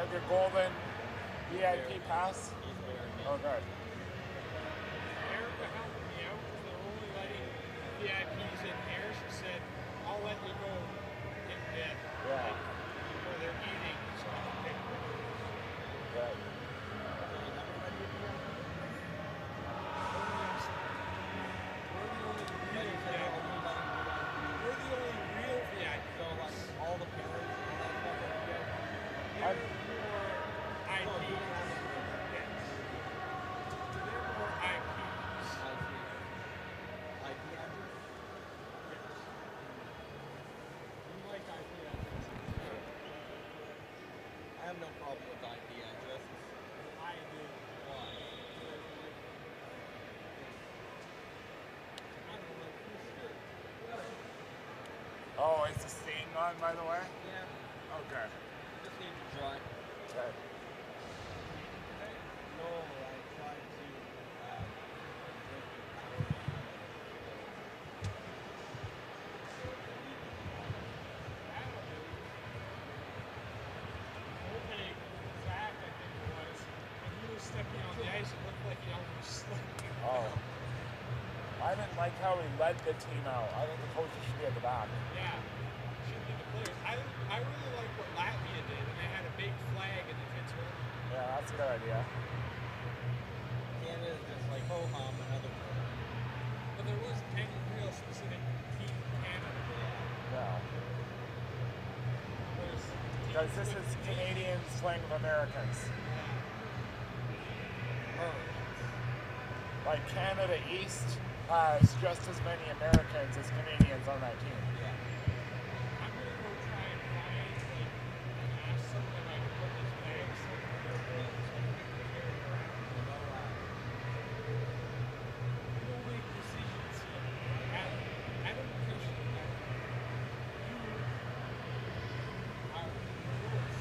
have your golden VIP pass? Oh, good. Erica helped me out because they're only letting VIPs in here. She said, I'll let you go in bed. Yeah. Where they're eating, so I'll pick them. Good. We're the only real VIPs. So like all the parents and all that stuff are VIP. They're more IPs. Yes. They're more IPs. IP address? Yes. You like IP addresses? I have no problem with IP addresses. I do. Why? I don't like your shirt. Oh, is the stain on, by the way? Yeah, Okay. just need to dry. Good. No, I tried to drink the power. Okay, Zach, I think it was. When he was stepping on the ice, it looked like he almost slipped. Oh. I didn't like how he led the team out. I think the coaches should be at the back. Yeah, should be the players. I really like what Latvia did, and they had a big flag in the kids' room. Yeah, that's a good idea. Canada's just like ho-hum and other players. But there wasn't any real specific team in Canada. Yeah. Whereas Because this is Canadians playing with Americans. Like Canada East has just as many Americans as Canadians on that team. Yeah. I'm gonna go try and find like an ask something I can put this bag somewhere. We'll make decisions here. Adam Christian, you are the worst.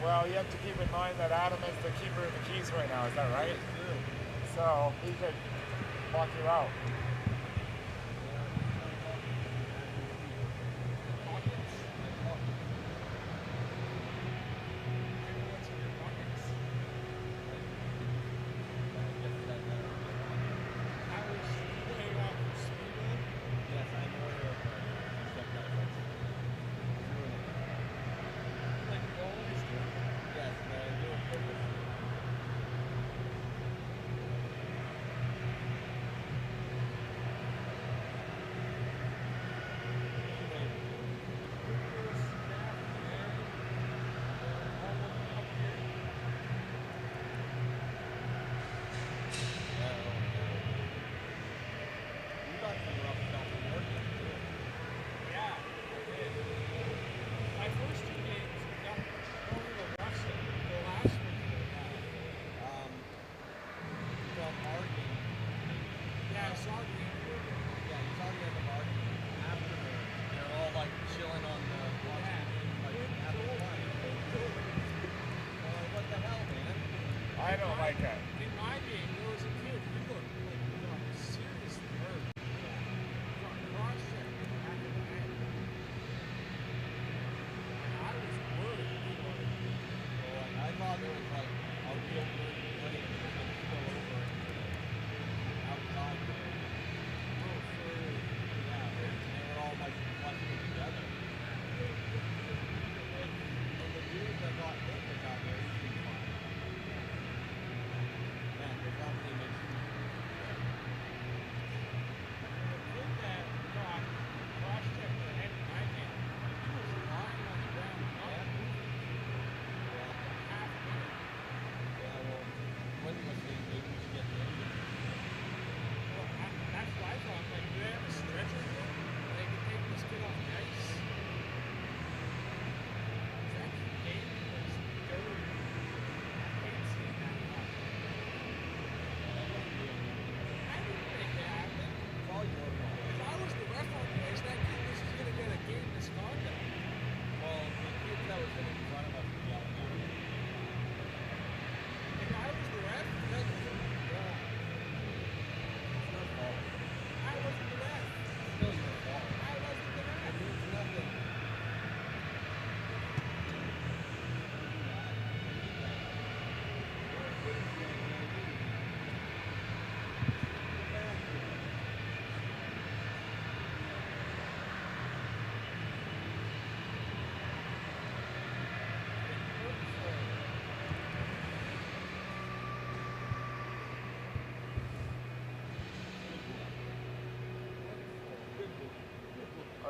Well, you have to keep in mind that Adam is the keeper of the keys right now, is that right? So he could lock you out. I don't like that. In my game, there was a kid, he looked like he got seriously hurt. He got cross-checked in the back of the head. And I was worried. I thought there was like a real good play that was going to spill over outside there. Oh, for Yeah, they were all like clustered together. And the dude that got hit was out there, he seemed fine.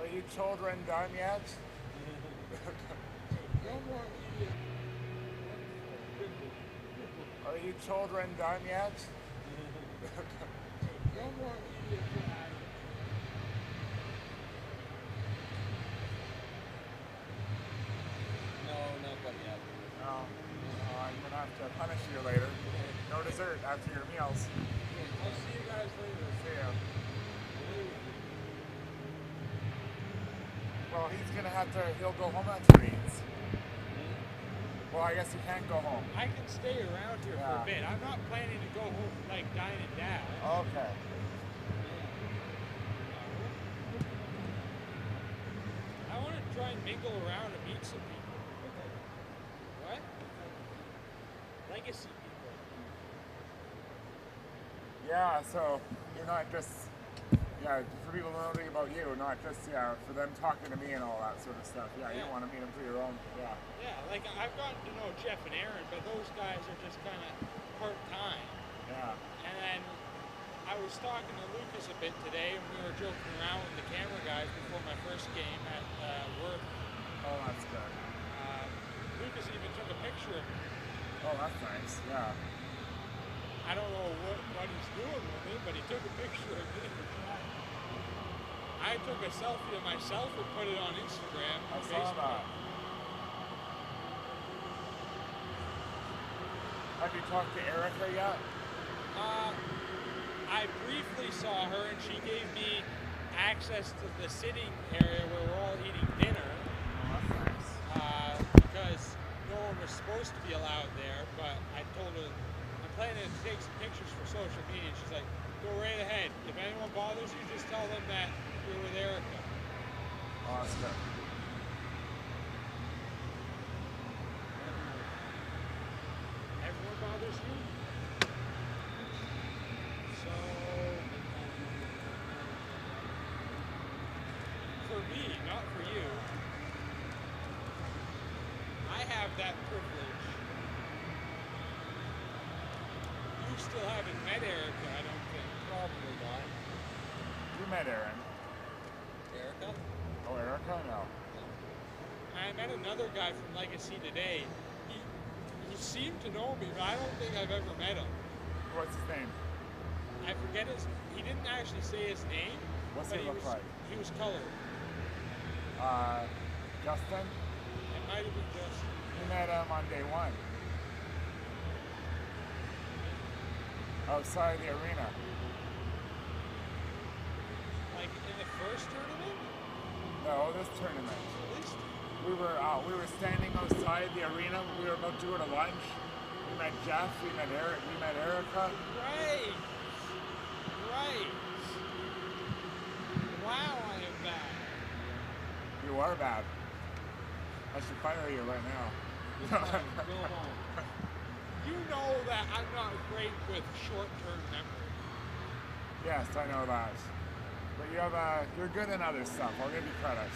Are you children done yet? No more idiot. Are you children done yet? No more idiot flag. No, not quite yet. No. I'm gonna have to punish you later. No dessert after your meals. I'll see you guys later. See ya. Well, he'll go home at 3. Well, I guess he can't go home. I can stay around here for a bit. I'm not planning to go home like dine and dash. Okay. I want to try and mingle around and meet some people. What? Legacy people. Yeah, so you're not just, for people knowing about you, not just, for them talking to me and all that sort of stuff. Yeah, you don't want to meet them for your own, Yeah, like I've gotten to know Jeff and Aaron, but those guys are just kind of part-time. Yeah. And then I was talking to Lucas a bit today, and we were joking around with the camera guys before my first game at work. Oh, that's good. Lucas even took a picture of me. Oh, that's nice, yeah. I don't know what he's doing with me, but he took a picture of me. I took a selfie of myself and put it on Instagram. I saw that. Have you talked to Erica yet? I briefly saw her, and she gave me access to the sitting area where we're all eating dinner. Oh, that's nice. Because no one was supposed to be allowed there, but I told her I'm planning to take some pictures for social media. She's like, go right ahead. If anyone bothers you, just tell them that you're with Erica. Oh, that's good. Everyone bothers you? So, for me, not for you, I have that privilege. You still haven't met Erica, I don't think. Probably not. You met Aaron. Erica? Oh, Erica? No. I met another guy from Legacy today. He seemed to know me, but I don't think I've ever met him. What's his name? I forget he didn't actually say his name. What's but he look like? He was colored. Justin? It might have been Justin. You met him on day 1. Outside the arena. Like in the first tournament? No, this tournament. At least. We were standing outside the arena. We were about to go to lunch. We met Jeff. We met Eric. We met Erica. Right. Wow, I am bad. You are bad. I should fire you right now. Go home. You know that I'm not great with short-term memory. Yes, I know that. But you're good in other stuff. I'll give you credit.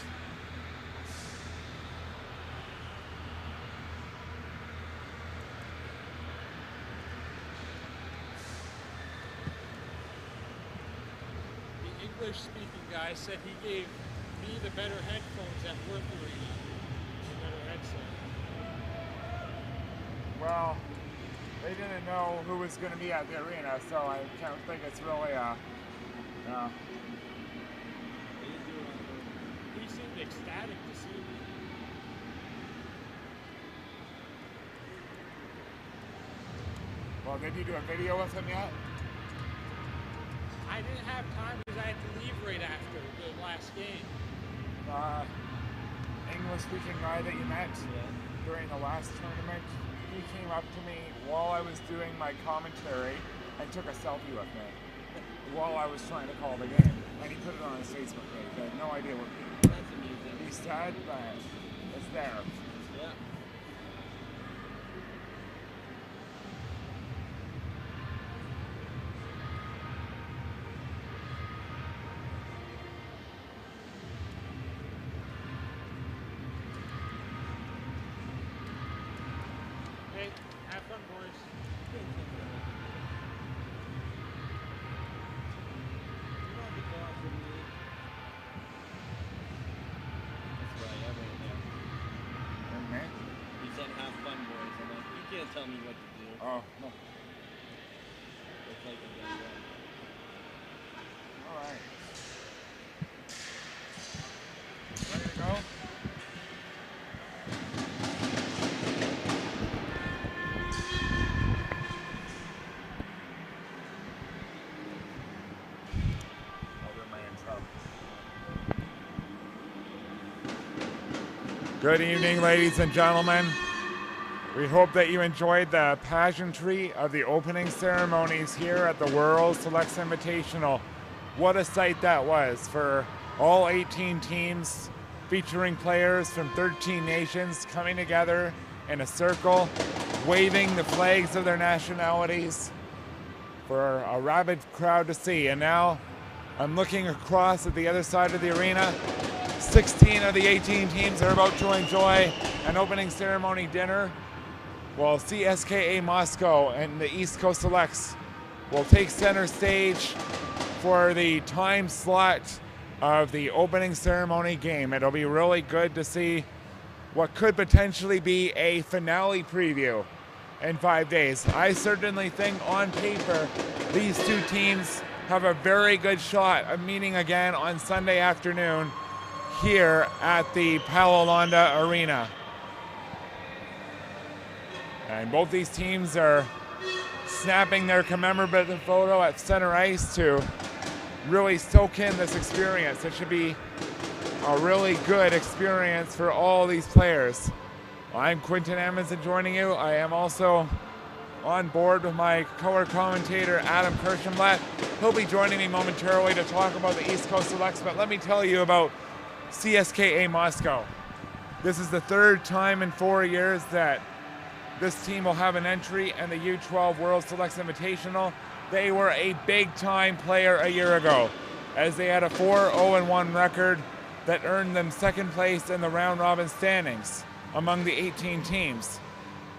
The English-speaking guy said he gave me the better headphones at work arena. The better headset. Well, they didn't know who was going to be at the arena, so I don't think it's really no. He seemed ecstatic to see me. Well, did you do a video with him yet? I didn't have time because I had to leave right after the last game. English-speaking guy that you met during the last tournament, he came up to me while I was doing my commentary and took a selfie with me while I was trying to call the game. And he put it on his Facebook page. I had no idea what That's amusing. he said, but it's there. Yeah. Hey, have fun, boys. Don't tell me what to do. Oh. No. Looks like I'm done. All right. Ready to go? I'll do my intro. Good evening, ladies and gentlemen. We hope that you enjoyed the pageantry of the opening ceremonies here at the World Selects Invitational. What a sight that was for all 18 teams featuring players from 13 nations coming together in a circle, waving the flags of their nationalities for a rabid crowd to see. And now I'm looking across at the other side of the arena. 16 of the 18 teams are about to enjoy an opening ceremony dinner, while CSKA Moscow and the East Coast Selects will take center stage for the time slot of the opening ceremony game. It'll be really good to see what could potentially be a finale preview in 5 days. I certainly think on paper these two teams have a very good shot of meeting again on Sunday afternoon here at the Palo Alonda Arena. And both these teams are snapping their commemorative photo at center ice to really soak in this experience. It should be a really good experience for all these players. I'm Quinton Amundsen joining you. I am also on board with my color commentator Adam Kirschenblatt. He'll be joining me momentarily to talk about the East Coast Selects, but let me tell you about CSKA Moscow. This is the third time in 4 years that this team will have an entry in the U12 World Selects Invitational. They were a big-time player a year ago, as they had a 4-0-1 record that earned them second place in the round-robin standings among the 18 teams.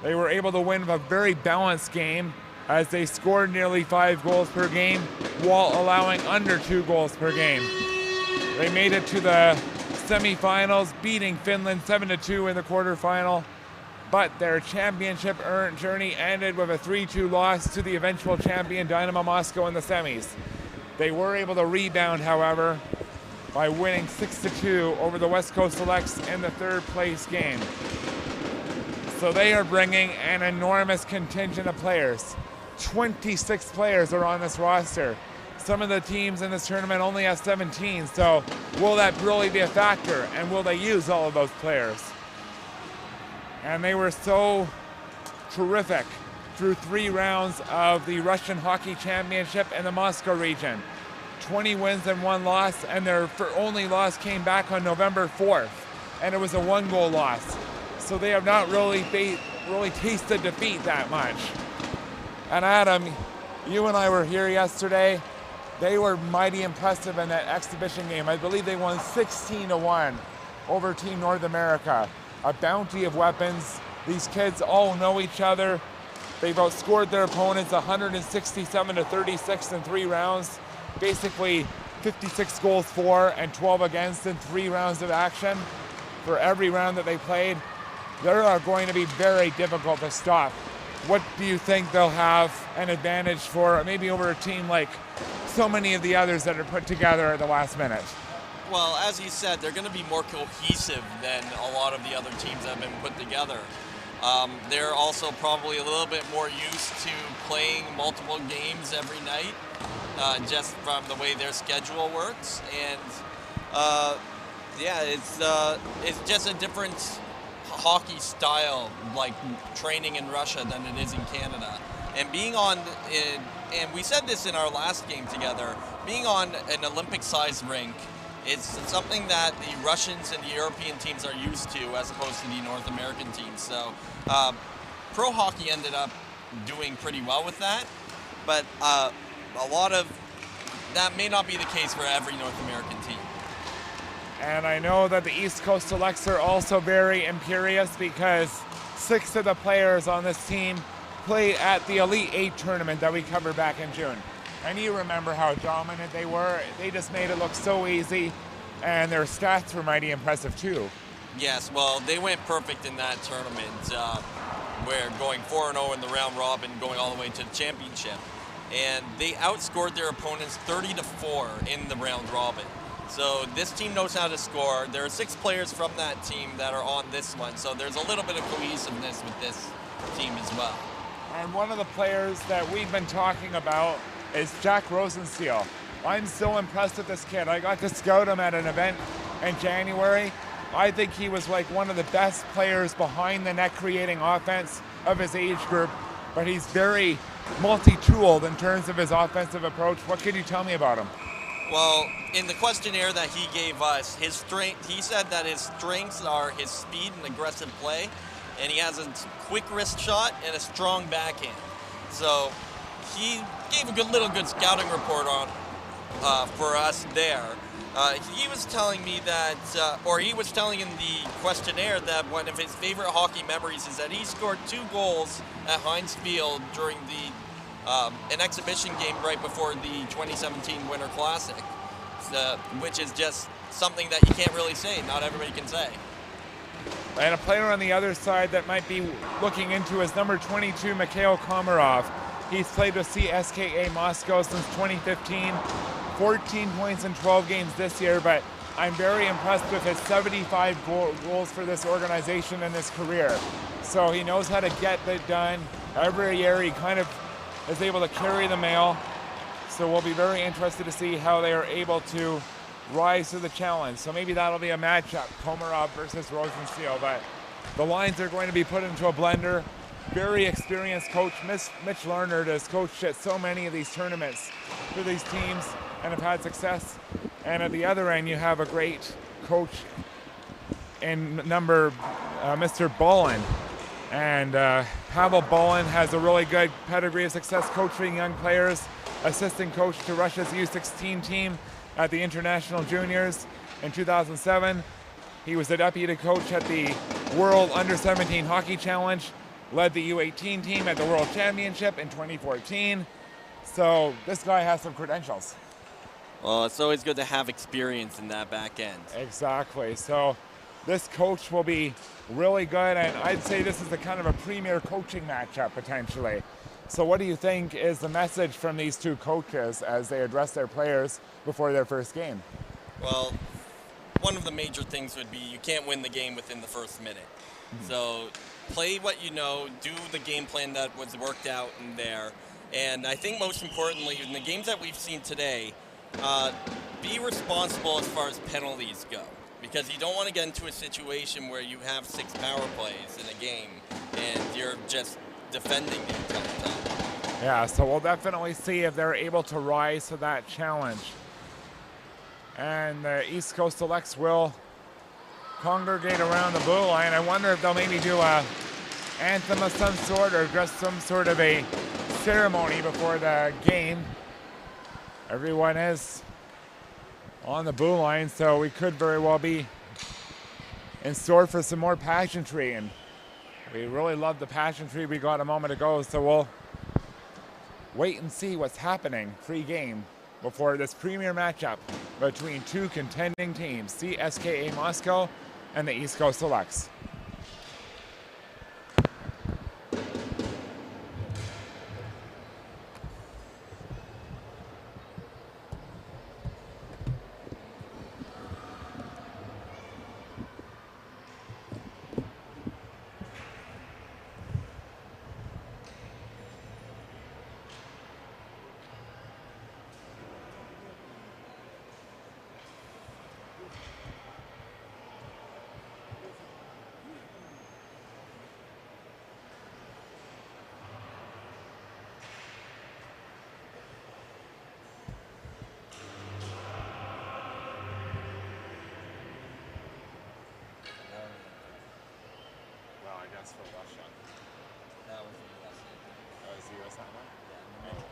They were able to win a very balanced game, as they scored nearly 5 goals per game while allowing under 2 goals per game. They made it to the semifinals, beating Finland 7-2 in the quarterfinal. But their championship journey ended with a 3-2 loss to the eventual champion Dynamo Moscow in the semis. They were able to rebound, however, by winning 6-2 over the West Coast Selects in the third place game. So they are bringing an enormous contingent of players. 26 players are on this roster. Some of the teams in this tournament only have 17, so will that really be a factor? And will they use all of those players? And they were so terrific through 3 rounds of the Russian Hockey Championship in the Moscow region. 20 wins and 1 loss, and their only loss came back on November 4th, and it was a 1-goal loss. So they have not really tasted defeat that much. And Adam, you and I were here yesterday. They were mighty impressive in that exhibition game. I believe they won 16-1 over Team North America. A bounty of weapons. These kids all know each other. They've outscored their opponents 167-36 in 3 rounds. Basically 56 goals for and 12 against in 3 rounds of action for every round that they played. They are going to be very difficult to stop. What do you think they'll have an advantage for, maybe over a team like so many of the others that are put together at the last minute? Well, as you said, they're going to be more cohesive than a lot of the other teams that have been put together. They're also probably a little bit more used to playing multiple games every night, just from the way their schedule works. And yeah, it's just a different hockey style, like training in Russia than it is in Canada. And being on, and we said this in our last game together, being on an Olympic-sized rink, it's something that the Russians and the European teams are used to as opposed to the North American teams. So pro hockey ended up doing pretty well with that, but a lot of that may not be the case for every North American team. And I know that the East Coast Selects are also very imperious because 6 of the players on this team play at the Elite 8 tournament that we covered back in June. And you remember how dominant they were. They just made it look so easy, and their stats were mighty impressive too. Yes, well, they went perfect in that tournament. where going 4-0 in the round robin, going all the way to the championship. And they outscored their opponents 30-4 in the round robin. So this team knows how to score. There are 6 players from that team that are on this one, so there's a little bit of cohesiveness with this team as well. And one of the players that we've been talking about is Jack Rosensteel. I'm so impressed with this kid. I got to scout him at an event in January. I think he was like one of the best players behind the net creating offense of his age group, but he's very multi-tooled in terms of his offensive approach. What can you tell me about him? Well, in the questionnaire that he gave us, he said that his strengths are his speed and aggressive play, and he has a quick wrist shot and a strong backhand. So he gave a good scouting report on for us there. He was telling me that, he was telling in the questionnaire that one of his favorite hockey memories is that he scored 2 goals at Heinz Field during an exhibition game right before the 2017 Winter Classic, which is just something that you can't really say. Not everybody can say. And a player on the other side that might be looking into is number 22, Mikhail Komarov. He's played with CSKA Moscow since 2015. 14 points in 12 games this year, but I'm very impressed with his 75 goals for this organization in his career. So he knows how to get that done. Every year he kind of is able to carry the mail. So we'll be very interested to see how they are able to rise to the challenge. So maybe that'll be a matchup, Komarov versus Rosensteel, but the lines are going to be put into a blender. Very experienced coach, Mitch Larnard, has coached at so many of these tournaments for these teams and have had success. And at the other end, you have a great coach in Mr. Bolin. And Pavel Bolin has a really good pedigree of success coaching young players, assistant coach to Russia's U16 team at the International Juniors in 2007. He was the deputy coach at the World Under-17 Hockey Challenge, led the U18 team at the World Championship in 2014. So this guy has some credentials. Well, it's always good to have experience in that back end. Exactly. So this coach will be really good, and I'd say this is a kind of a premier coaching matchup potentially. So what do you think is the message from these two coaches as they address their players before their first game? Well, one of the major things would be you can't win the game within the first minute. Mm-hmm. So play what you know, do the game plan that was worked out in there. And I think most importantly, in the games that we've seen today, be responsible as far as penalties go. Because you don't want to get into a situation where you have 6 power plays in a game and you're just defending the entire time. Yeah, so we'll definitely see if they're able to rise to that challenge. And the East Coast Selects will congregate around the blue line. I wonder if they'll maybe do a anthem of some sort or just some sort of a ceremony before the game. Everyone is on the blue line, so we could very well be in store for some more pageantry, and we really love the pageantry we got a moment ago, so we'll wait and see what's happening pre-game before this premier matchup between two contending teams, CSKA Moscow and the East Coast Selects. For Russia. That was the US. That was the US that one? Yeah. Oh.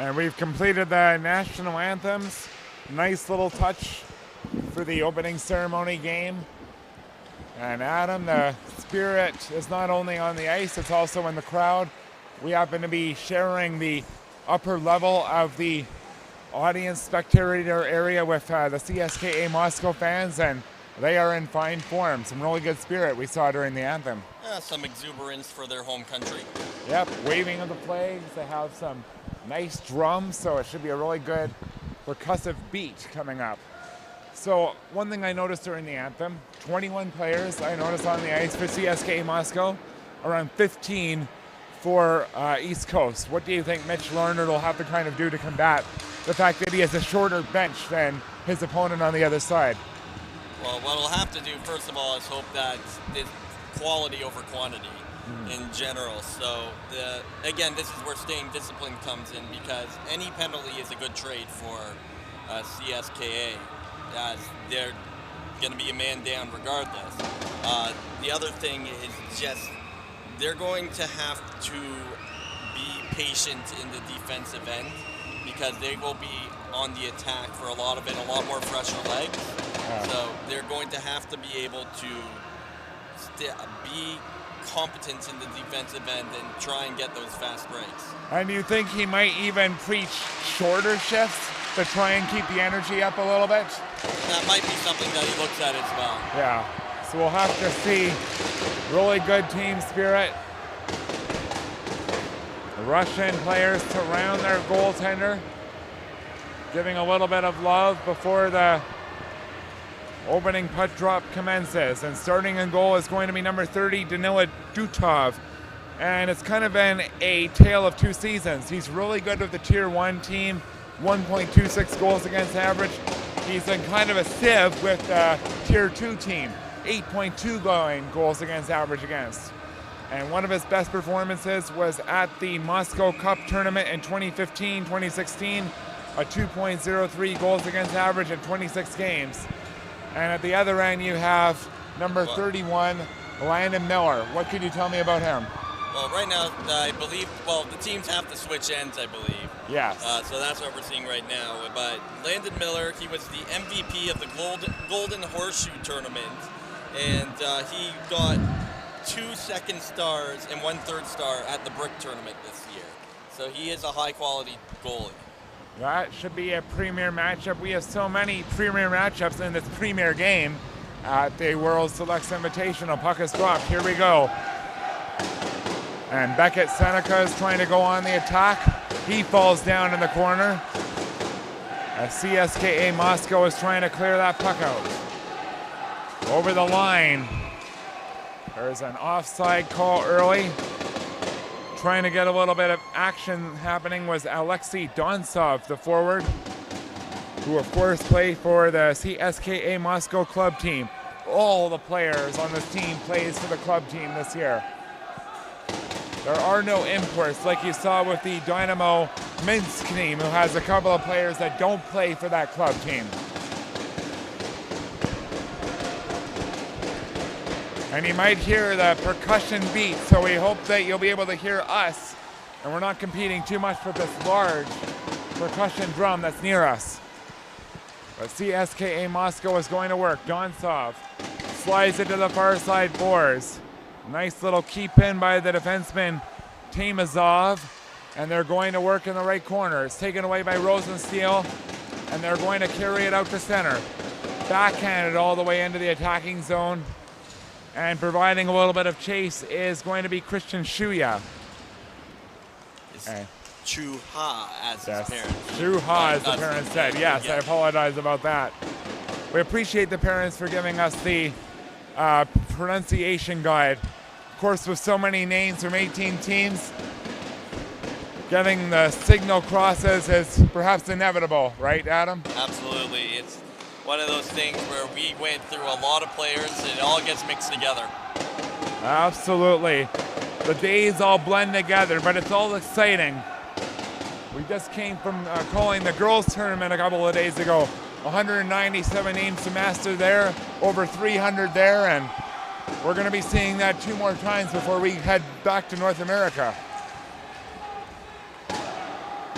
And we've completed the national anthems. Nice little touch for the opening ceremony game. And Adam, the spirit is not only on the ice, it's also in the crowd. We happen to be sharing the upper level of the audience spectator area with the CSKA Moscow fans, and they are in fine form. Some really good spirit we saw during the anthem. Yeah, some exuberance for their home country. Yep, waving of the flags. They have some nice drums, so it should be a really good percussive beat coming up. So one thing I noticed during the anthem, 21 players I noticed on the ice for CSKA Moscow, around 15 for East Coast. What do you think Mitch Larnard will have to kind of do to combat the fact that he has a shorter bench than his opponent on the other side? Well, what we'll have to do, first of all, is hope that it's quality over quantity in general. So, again, this is where staying disciplined comes in, because any penalty is a good trade for CSKA, as they're going to be a man down regardless. The other thing is just they're going to have to be patient in the defensive end, because they will be on the attack for a lot of it, a lot more fresher legs. So they're going to have to be able to be competent in the defensive end and try and get those fast breaks. And you think he might even preach shorter shifts to try and keep the energy up a little bit? That might be something that he looks at as well. Yeah, so we'll have to see. Really good team spirit. The Russian players surround their goaltender, giving a little bit of love before the opening puck drop commences. And starting in goal is going to be number 30, Danila Dutov. And it's kind of been a tale of two seasons. He's really good with the Tier 1 team, 1.26 goals against average. He's in kind of a sieve with the Tier 2 team, 8.2 goals against average against. And one of his best performances was at the Moscow Cup tournament in 2015-2016, a 2.03 goals against average in 26 games. And at the other end, you have number 31, Landon Miller. What could you tell me about him? Well, right now, I believe, the teams have to switch ends, I believe. Yes. So that's what we're seeing right now. But Landon Miller, he was the MVP of the Golden Horseshoe tournament, and he got 2 second stars and 1 third star at the Brick tournament this year. So he is a high-quality goalie. That should be a premier matchup. We have so many premier matchups in this premier game at the World Selects Invitational. Puck is dropped. Here we go. And Beckett Seneca is trying to go on the attack. He falls down in the corner. As CSKA Moscow is trying to clear that puck out. Over the line. There's an offside call early. Trying to get a little bit of action happening was Alexei Donsov, the forward, who of course played for the CSKA Moscow club team. All the players on this team plays for the club team this year. There are no imports like you saw with the Dynamo Minsk team, who has a couple of players that don't play for that club team. And you might hear the percussion beat, so we hope that you'll be able to hear us. And we're not competing too much with this large percussion drum that's near us. But CSKA Moscow is going to work. Donsov slides it to the far side boards. Nice little keep in by the defenseman Tamazov. And they're going to work in the right corner. It's taken away by Rosensteel. And they're going to carry it out to center. Backhanded all the way into the attacking zone. And providing a little bit of chase is going to be Christian Shuya. Chu-ha, as his parents. Chu-ha, as the parents said. Yes, I apologize about that. We appreciate the parents for giving us the pronunciation guide. Of course, with so many names from 18 teams, getting the signal crosses is perhaps inevitable, right, Adam? Absolutely. It's one of those things where we went through a lot of players and it all gets mixed together. Absolutely. The days all blend together, but it's all exciting. We just came from calling the girls tournament a couple of days ago. 197 names to master there, over 300 there, and we're going to be seeing that 2 more times before we head back to North America.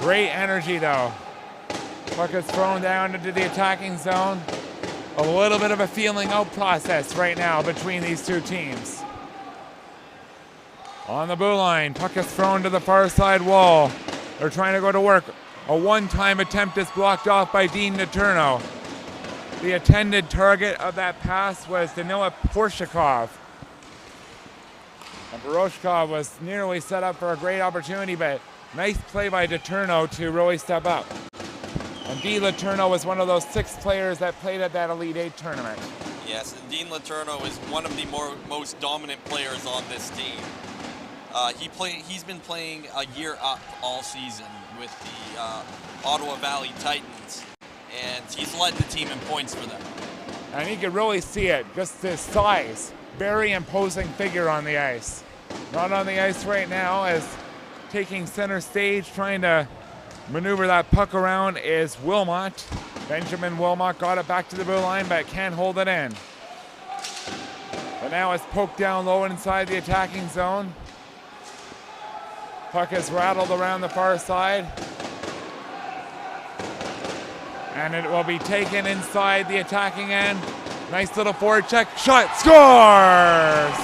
Great energy though. Puck is thrown down into the attacking zone. A little bit of a feeling out process right now between these two teams. On the blue line, puck is thrown to the far side wall. They're trying to go to work. A one-time attempt is blocked off by Dean Letourneau. The intended target of that pass was Danila Porshikov. And Poroshkov was nearly set up for a great opportunity, but nice play by Letourneau to really step up. And Dean Letourneau was one of those 6 players that played at that Elite 8 tournament. Yes, and Dean Letourneau is one of the most dominant players on this team. He's been playing a year up all season with the Ottawa Valley Titans, and he's led the team in points for them. And you can really see it, just his size. Very imposing figure on the ice. Not on the ice right now, as taking center stage, trying to maneuver that puck around is Wilmot. Benjamin Wilmot got it back to the blue line, but can't hold it in. But now it's poked down low inside the attacking zone. Puck is rattled around the far side. And it will be taken inside the attacking end. Nice little forward check. Shot. Scores!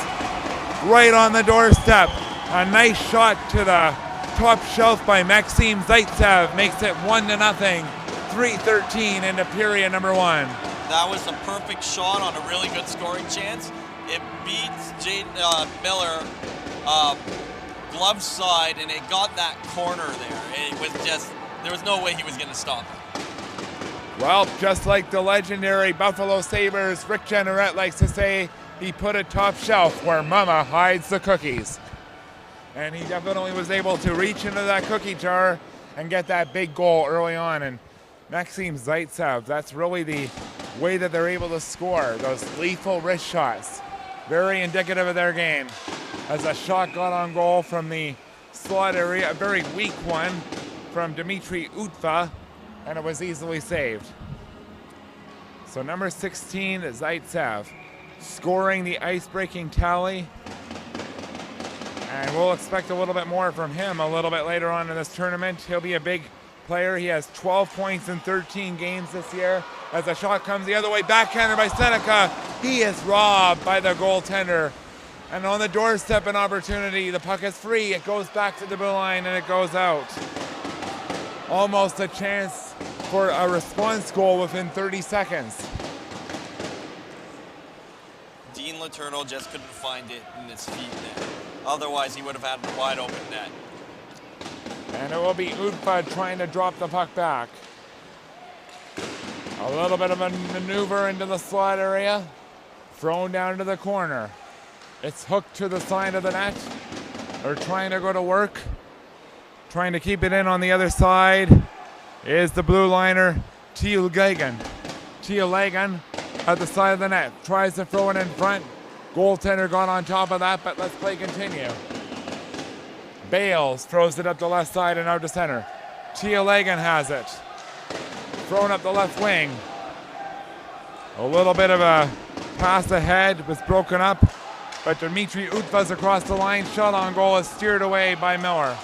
Right on the doorstep. A nice shot to the top shelf by Maxim Zaitsev. Makes it 1-0. 3:13 into period number 1. That was a perfect shot on a really good scoring chance. It beats Jaden Miller glove side, and it got that corner there. It was just, there was no way he was going to stop it. Well, just like the legendary Buffalo Sabres, Rick Jeanneret likes to say, he put it top shelf where mama hides the cookies. And he definitely was able to reach into that cookie jar and get that big goal early on. And Maxim Zaitsev, that's really the way that they're able to score, those lethal wrist shots. Very indicative of their game. As a shot got on goal from the slot area, a very weak one from Dmitry Utva, and it was easily saved. So number 16, Zaitsev, scoring the ice-breaking tally. And we'll expect a little bit more from him a little bit later on in this tournament. He'll be a big player. He has 12 points in 13 games this year. As the shot comes the other way, backhander by Seneca. He is robbed by the goaltender. And on the doorstep, an opportunity. The puck is free. It goes back to the blue line and it goes out. Almost a chance for a response goal within 30 seconds. Dean Letourneau just couldn't find it in his feet there. Otherwise, he would have had a wide open net. And it will be Utva trying to drop the puck back. A little bit of a maneuver into the slot area. Thrown down to the corner. It's hooked to the side of the net. They're trying to go to work. Trying to keep it in on the other side is the blue liner, Teal Gagan. Teal Gagan at the side of the net. Tries to throw it in front. Goaltender got on top of that, but let's play continue. Bales throws it up the left side and out to center. Teal Gagan has it. Thrown up the left wing. A little bit of a pass ahead was broken up. But Dmitry Utva's across the line. Shot on goal is steered away by Miller.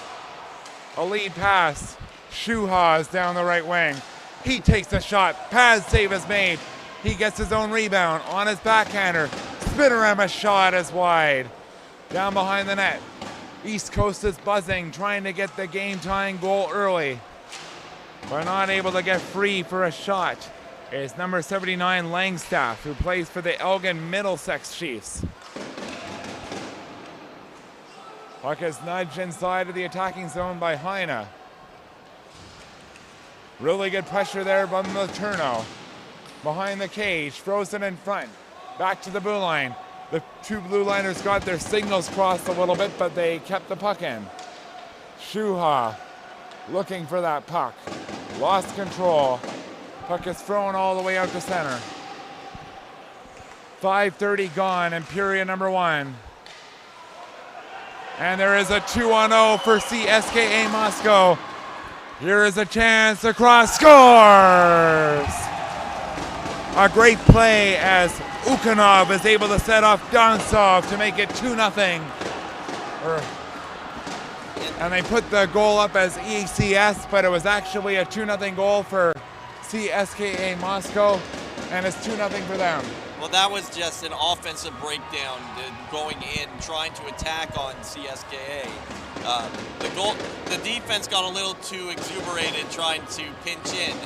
A lead pass. Shuha is down the right wing. He takes a shot. Pad save is made. He gets his own rebound on his backhander. Spinorama shot is wide. Down behind the net. East Coast is buzzing, trying to get the game-tying goal early. But not able to get free for a shot is number 79, Langstaff, who plays for the Elgin Middlesex Chiefs. Puck is nudged inside of the attacking zone by Heine. Really good pressure there by Letourneau. Behind the cage, throws it in front. Back to the blue line. The two blue liners got their signals crossed a little bit, but they kept the puck in. Shuha looking for that puck. Lost control. Puck is thrown all the way out to center. 5:30 gone in period number 1. And there is a 2-on-0 for CSKA Moscow. Here is a chance across. Scores! A great play as Ukhanov is able to set off Donsov to make it 2-0. And And they put the goal up as ECS, but it was actually a 2-0 goal for CSKA Moscow, and it's 2-0 for them. Well, that was just an offensive breakdown, going in, trying to attack on CSKA. The defense got a little too exuberated trying to pinch in,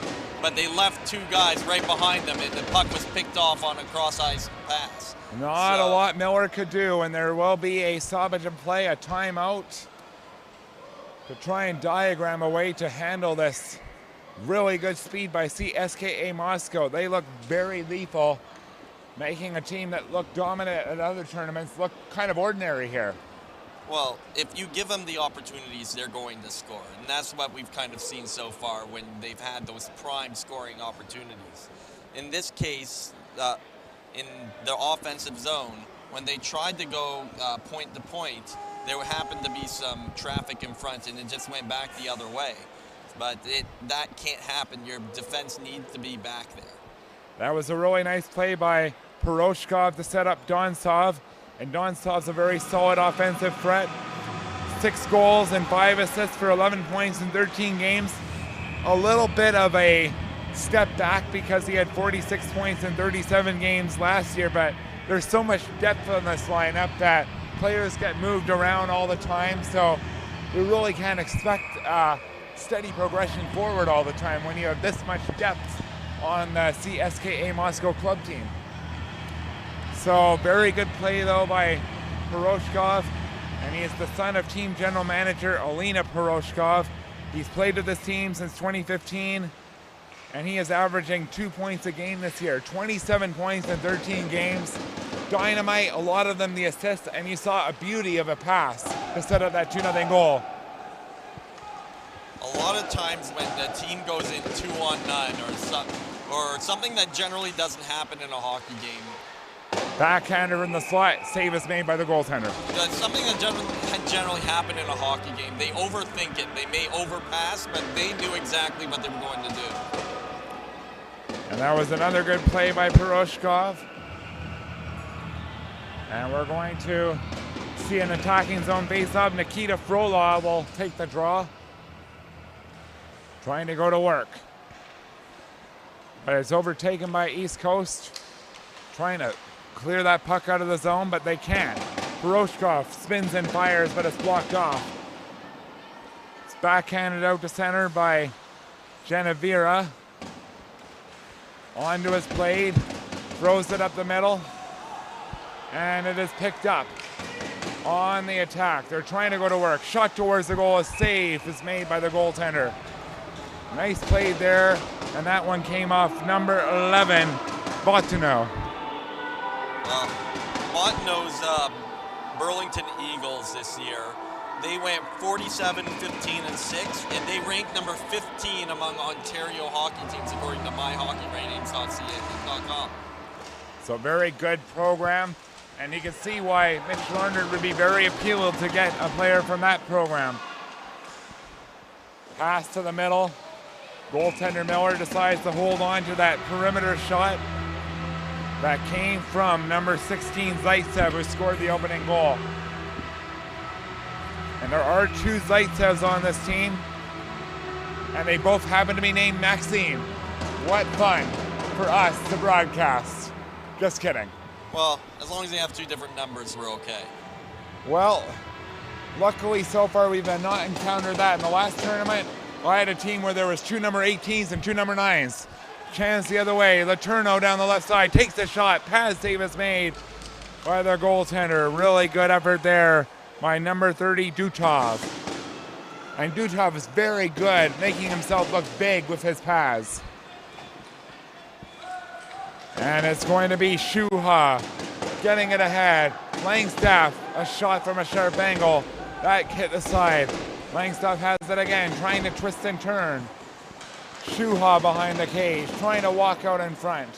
but they left two guys right behind them, and the puck was picked off on a cross-ice pass. Not a lot Miller could do, and there will be a stoppage of play, a timeout, to try and diagram a way to handle this. Really good speed by CSKA Moscow. They look very lethal, making a team that looked dominant at other tournaments look kind of ordinary here. Well, if you give them the opportunities, they're going to score. And that's what we've kind of seen so far when they've had those prime scoring opportunities. In this case, in the offensive zone, when they tried to go point to point, there happened to be some traffic in front and it just went back the other way. But that can't happen. Your defense needs to be back there. That was a really nice play by Poroshkov to set up Donsov. And Donsov's a very solid offensive threat. 6 goals and 5 assists for 11 points in 13 games. A little bit of a step back because he had 46 points in 37 games last year, but there's so much depth on this lineup that players get moved around all the time, so we really can't expect steady progression forward all the time when you have this much depth on the CSKA Moscow club team. So very good play though by Poroshkov, and he is the son of team general manager Alina Poroshkov. He's played with this team since 2015, and he is averaging 2 points a game this year. 27 points in 13 games. Dynamite, a lot of them the assists, and you saw a beauty of a pass to set up that 2-0 goal. A lot of times when the team goes in 2-on-9 or something that generally doesn't happen in a hockey game. Backhander in the slot, save is made by the goaltender. That's something that generally happen in a hockey game. They overthink it. They may overpass, but they knew exactly what they were going to do. And that was another good play by Poroshkov. And we're going to see an attacking zone face-off. Nikita Frolov will take the draw. Trying to go to work. But it's overtaken by East Coast. Trying to clear that puck out of the zone, but they can't. Poroshkov spins and fires, but it's blocked off. It's backhanded out to center by Genevira. Onto his blade. Throws it up the middle. And it is picked up on the attack. They're trying to go to work. Shot towards the goal. A save is made by the goaltender. Nice play there. And that one came off number 11, Botino. Well, Botino's Burlington Eagles this year, they went 47, 15, and 6, and they ranked number 15 among Ontario hockey teams according to myhockeyratings.ca.com. So very good program. And you can see why Mitch Larnard would be very appealed to get a player from that program. Pass to the middle. Goaltender Miller decides to hold on to that perimeter shot that came from number 16 Zaitsev, who scored the opening goal. And there are 2 Zaitsevs on this team, and they both happen to be named Maxime. What fun for us to broadcast. Just kidding. Well, as long as they have 2 different numbers, we're okay. Well, luckily so far we've not encountered that. In the last tournament, I had a team where there was 2 number 18s and 2 number 9s. Chance the other way. Letourneau down the left side takes the shot. Pass save is made by their goaltender. Really good effort there by number 30, Dutov. And Dutov is very good, making himself look big with his pass. And it's going to be Shuha getting it ahead. Langstaff, a shot from a sharp angle. That hit the side. Langstaff has it again, trying to twist and turn. Shuha behind the cage, trying to walk out in front.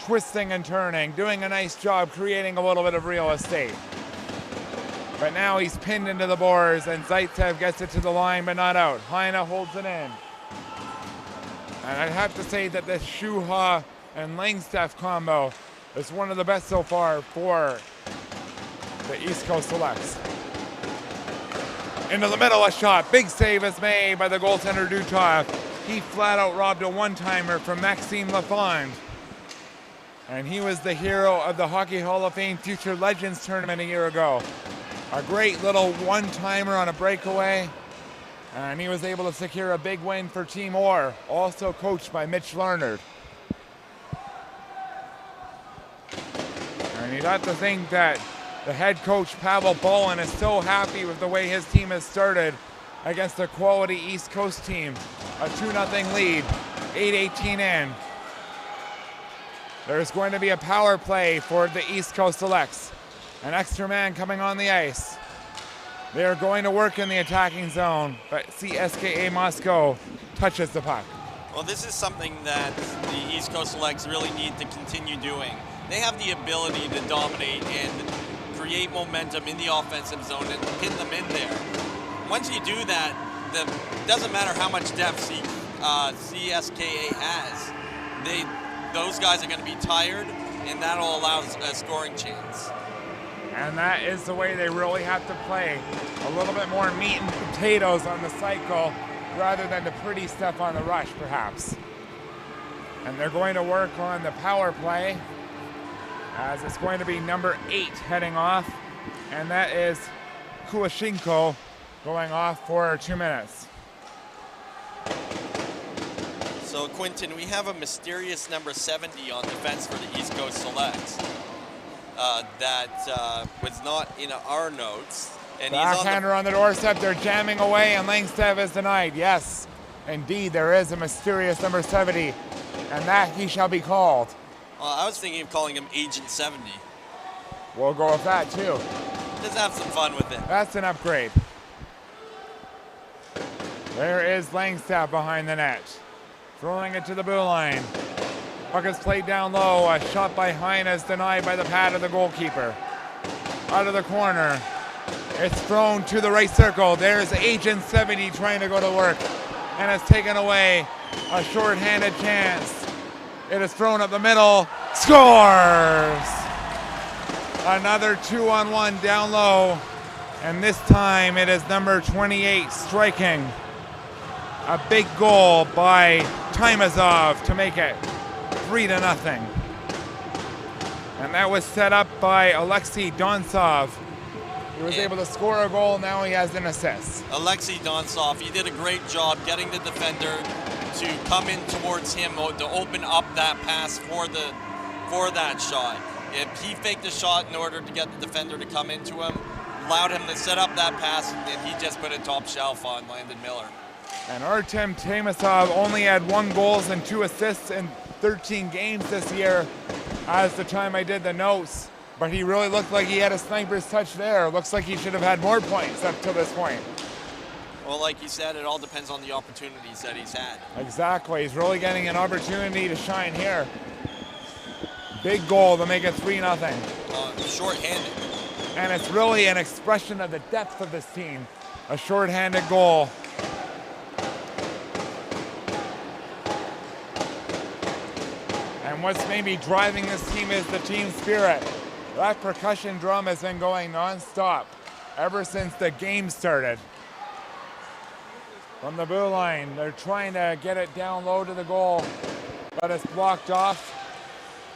Twisting and turning, doing a nice job creating a little bit of real estate. But now he's pinned into the boards, and Zaitsev gets it to the line, but not out. Heine holds it in. And I'd have to say that this Shuha and Langstaff combo is one of the best so far for the East Coast Selects. Into the middle, a shot. Big save is made by the goaltender Dutov. He flat out robbed a one-timer from Maxime Lafond. And he was the hero of the Hockey Hall of Fame Future Legends tournament a year ago. A great little one-timer on a breakaway. And he was able to secure a big win for Team Orr, also coached by Mitch Larnard. And you'd have to think that the head coach, Pavel Bolin, is so happy with the way his team has started against a quality East Coast team. A 2-0 lead, 8:18 in. There's going to be a power play for the East Coast Selects. An extra man coming on the ice. They're going to work in the attacking zone, but CSKA Moscow touches the puck. Well, this is something that the East Coast Selects really need to continue doing. They have the ability to dominate and create momentum in the offensive zone and pin them in there. Once you do that, it doesn't matter how much depth CSKA has. Those guys are going to be tired, and that'll allow a scoring chance. And that is the way they really have to play. A little bit more meat and potatoes on the cycle rather than the pretty stuff on the rush, perhaps. And they're going to work on the power play, as it's going to be number 8 heading off, and that is Kulashenko going off for 2 minutes. So Quinton, we have a mysterious number 70 on defense for the East Coast Selects that was not in our notes. And Backhander on the doorstep, they're jamming away, and Langstaff is denied. Yes, indeed, there is a mysterious number 70, and that he shall be called. I was thinking of calling him Agent 70. We'll go with that too. Just have some fun with it. That's an upgrade. There is Langstaff behind the net. Throwing it to the blue line. Puck is played down low. A shot by Heine is denied by the pad of the goalkeeper. Out of the corner. It's thrown to the right circle. There's Agent 70 trying to go to work. And it's taken away. A short-handed chance. It is thrown up the middle. Scores! Another 2-on-1 down low. And this time it is number 28 striking. A big goal by Timazov to make it 3-0. And that was set up by Alexei Donsov. He was able to score a goal, now he has an assist. Alexei Donsov, he did a great job getting the defender to come in towards him to open up that pass for that shot. If he faked the shot in order to get the defender to come into him, allowed him to set up that pass, and he just put a top shelf on Landon Miller. And Artem Timosov only had 1 goal and 2 assists in 13 games this year as the time I did the notes. But he really looked like he had a sniper's touch there. Looks like he should have had more points up to this point. Well, like you said, it all depends on the opportunities that he's had. Exactly. He's really getting an opportunity to shine here. Big goal to make it 3-0. Short-handed. And it's really an expression of the depth of this team. A short-handed goal. And what's maybe driving this team is the team spirit. That percussion drum has been going non-stop ever since the game started. From the blue line, they're trying to get it down low to the goal, but it's blocked off.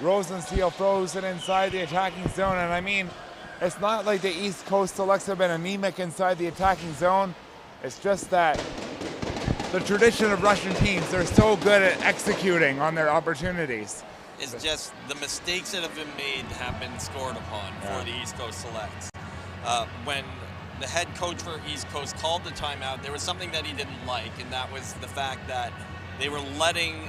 Rosensteel throws it inside the attacking zone, and I mean, it's not like the East Coast Selects have been anemic inside the attacking zone. It's just that the tradition of Russian teams, they're so good at executing on their opportunities. It's just the mistakes that have been made have been scored upon for the East Coast Selects. When the head coach for East Coast called the timeout, there was something that he didn't like, and that was the fact that they were allowing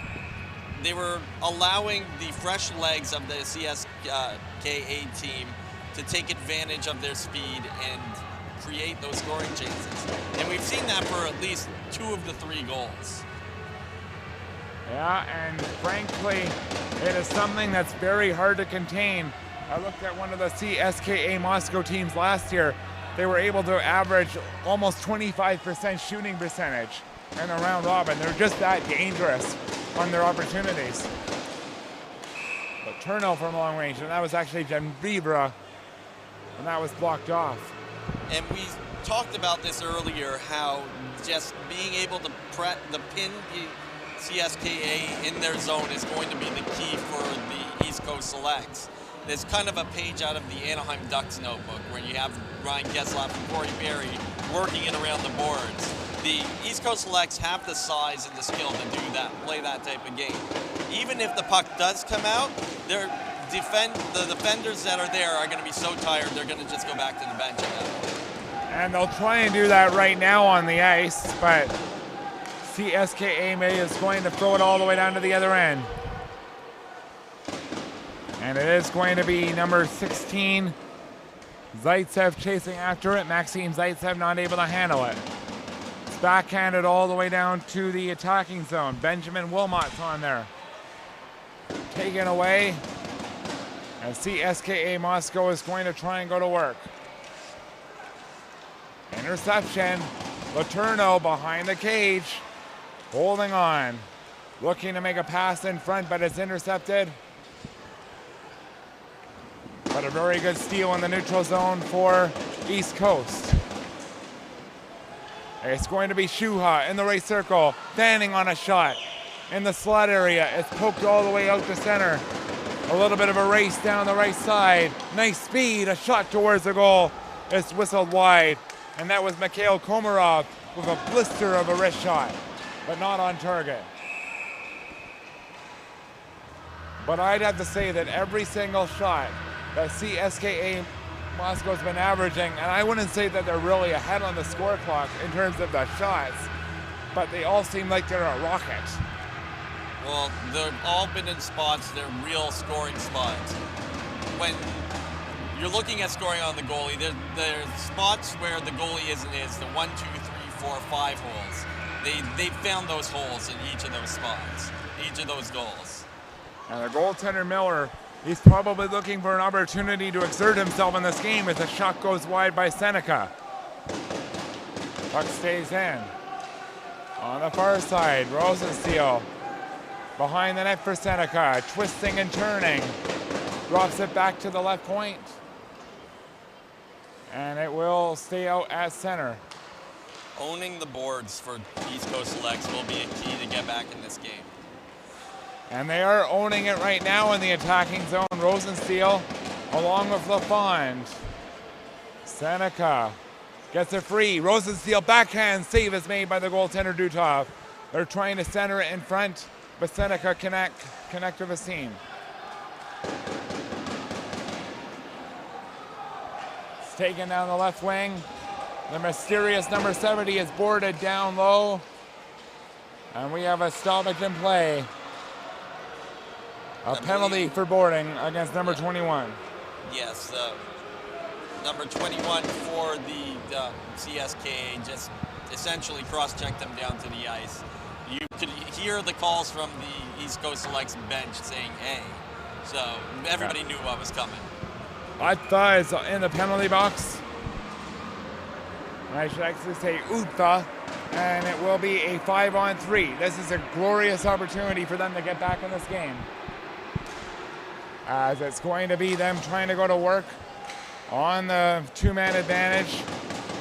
the fresh legs of the CSKA team to take advantage of their speed and create those scoring chances. And we've seen that for at least 2 of the 3 goals. Yeah, and frankly, it is something that's very hard to contain. I looked at one of the CSKA Moscow teams last year. They were able to average almost 25% shooting percentage in the round robin. They're just that dangerous on their opportunities. But turnover from long range, and that was actually Jan Vibra, and that was blocked off. And we talked about this earlier, how just being able to pin the CSKA in their zone is going to be the key for the East Coast Selects. There's kind of a page out of the Anaheim Ducks notebook where you have Ryan Getzlaf and Corey Berry working it around the boards. The East Coast Selects have the size and the skill to do that, play that type of game. Even if the puck does come out, the defenders that are there are going to be so tired they're going to just go back to the bench again. And they'll try and do that right now on the ice, but CSKA is going to throw it all the way down to the other end. And it is going to be number 16, Zaitsev chasing after it. Maxim Zaitsev not able to handle it. It's backhanded all the way down to the attacking zone. Benjamin Wilmot's on there. Taken away. And CSKA Moscow is going to try and go to work. Interception. Letourneau behind the cage. Holding on. Looking to make a pass in front, but it's intercepted. But a very good steal in the neutral zone for East Coast. It's going to be Shuha in the right circle, standing on a shot in the slot area. It's poked all the way out to center. A little bit of a race down the right side. Nice speed, a shot towards the goal. It's whistled wide. And that was Mikhail Komarov with a blister of a wrist shot, but not on target. But I'd have to say that every single shot that CSKA Moscow's been averaging, and I wouldn't say that they're really ahead on the score clock in terms of the shots, but they all seem like they're a rocket. Well, they've all been in spots, they're real scoring spots. When you're looking at scoring on the goalie, there's spots where the goalie is the 1, 2, 3, 4, 5 holes. They found those holes in each of those spots, each of those goals. And the goaltender Miller, he's probably looking for an opportunity to exert himself in this game as the shot goes wide by Seneca. Puck stays in. On the far side, Rosensteel behind the net for Seneca, twisting and turning. Drops it back to the left point. And it will stay out at center. Owning the boards for East Coast Selects will be a key to get back in this game. And they are owning it right now in the attacking zone. Rosensteel along with LaFond. Seneca gets it free. Rosensteel backhand save is made by the goaltender Dutov. They're trying to center it in front, but Seneca connect with the seam. It's taken down the left wing. The mysterious number 70 is boarded down low. And we have a stoppage in play. A penalty for boarding against number 21. Yes, number 21 for the CSKA just essentially cross-checked them down to the ice. You could hear the calls from the East Coast Selects bench saying "A," so everybody knew what was coming. I thought it's in the penalty box. I should actually say Utha, and it will be a 5-on-3. This is a glorious opportunity for them to get back in this game, as it's going to be them trying to go to work on the two-man advantage.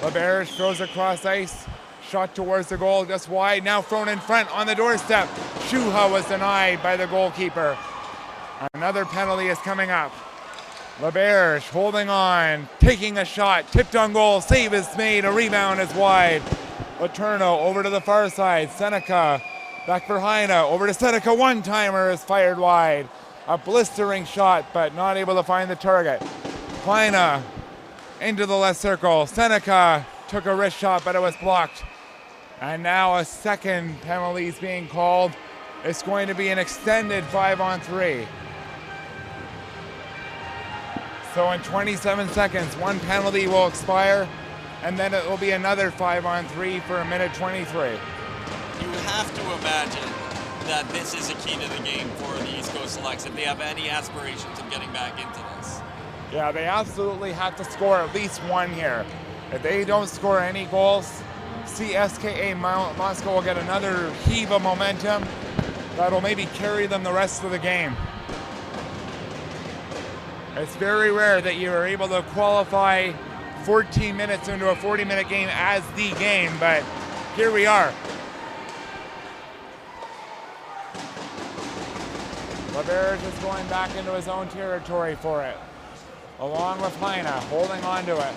LeBarish throws across ice, shot towards the goal, just wide, now thrown in front on the doorstep. Shuha was denied by the goalkeeper. Another penalty is coming up. LeBarish holding on, taking a shot, tipped on goal, save is made, a rebound is wide. Letourneau over to the far side, Seneca back for Heine, over to Seneca, one-timer is fired wide. A blistering shot, but not able to find the target. Heine into the left circle. Seneca took a wrist shot, but it was blocked. And now a second penalty is being called. It's going to be an extended 5-on-3. So in 27 seconds, one penalty will expire, and then it will be another 5-on-3 for 1:23. You have to imagine that this is a key to the game for the East Coast Selects if they have any aspirations of getting back into this. Yeah, they absolutely have to score at least one here. If they don't score any goals, CSKA Moscow will get another heave of momentum that'll maybe carry them the rest of the game. It's very rare that you are able to qualify 14 minutes into a 40-minute game as the game, but here we are. LeBerge is going back into his own territory for it, along with Heine, holding on to it.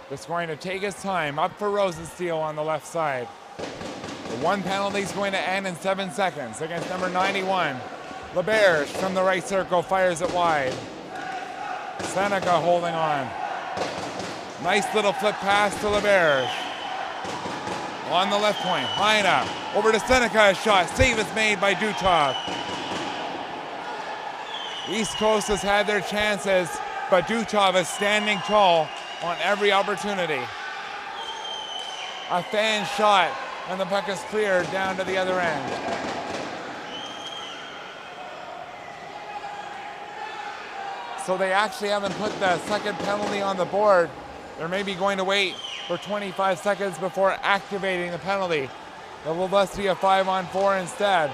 Just going to take his time, up for Rosensteel on the left side. The one penalty is going to end in 7 seconds against number 91. LeBerge from the right circle fires it wide. Seneca holding on. Nice little flip pass to LeBerge. On the left point, Heine over to Seneca, a shot. Save is made by Dutov. East Coast has had their chances, but Dutov is standing tall on every opportunity. A fan shot, and the puck is cleared down to the other end. So they actually haven't put the second penalty on the board. They're maybe going to wait for 25 seconds before activating the penalty. There will thus be a 5-on-4 instead.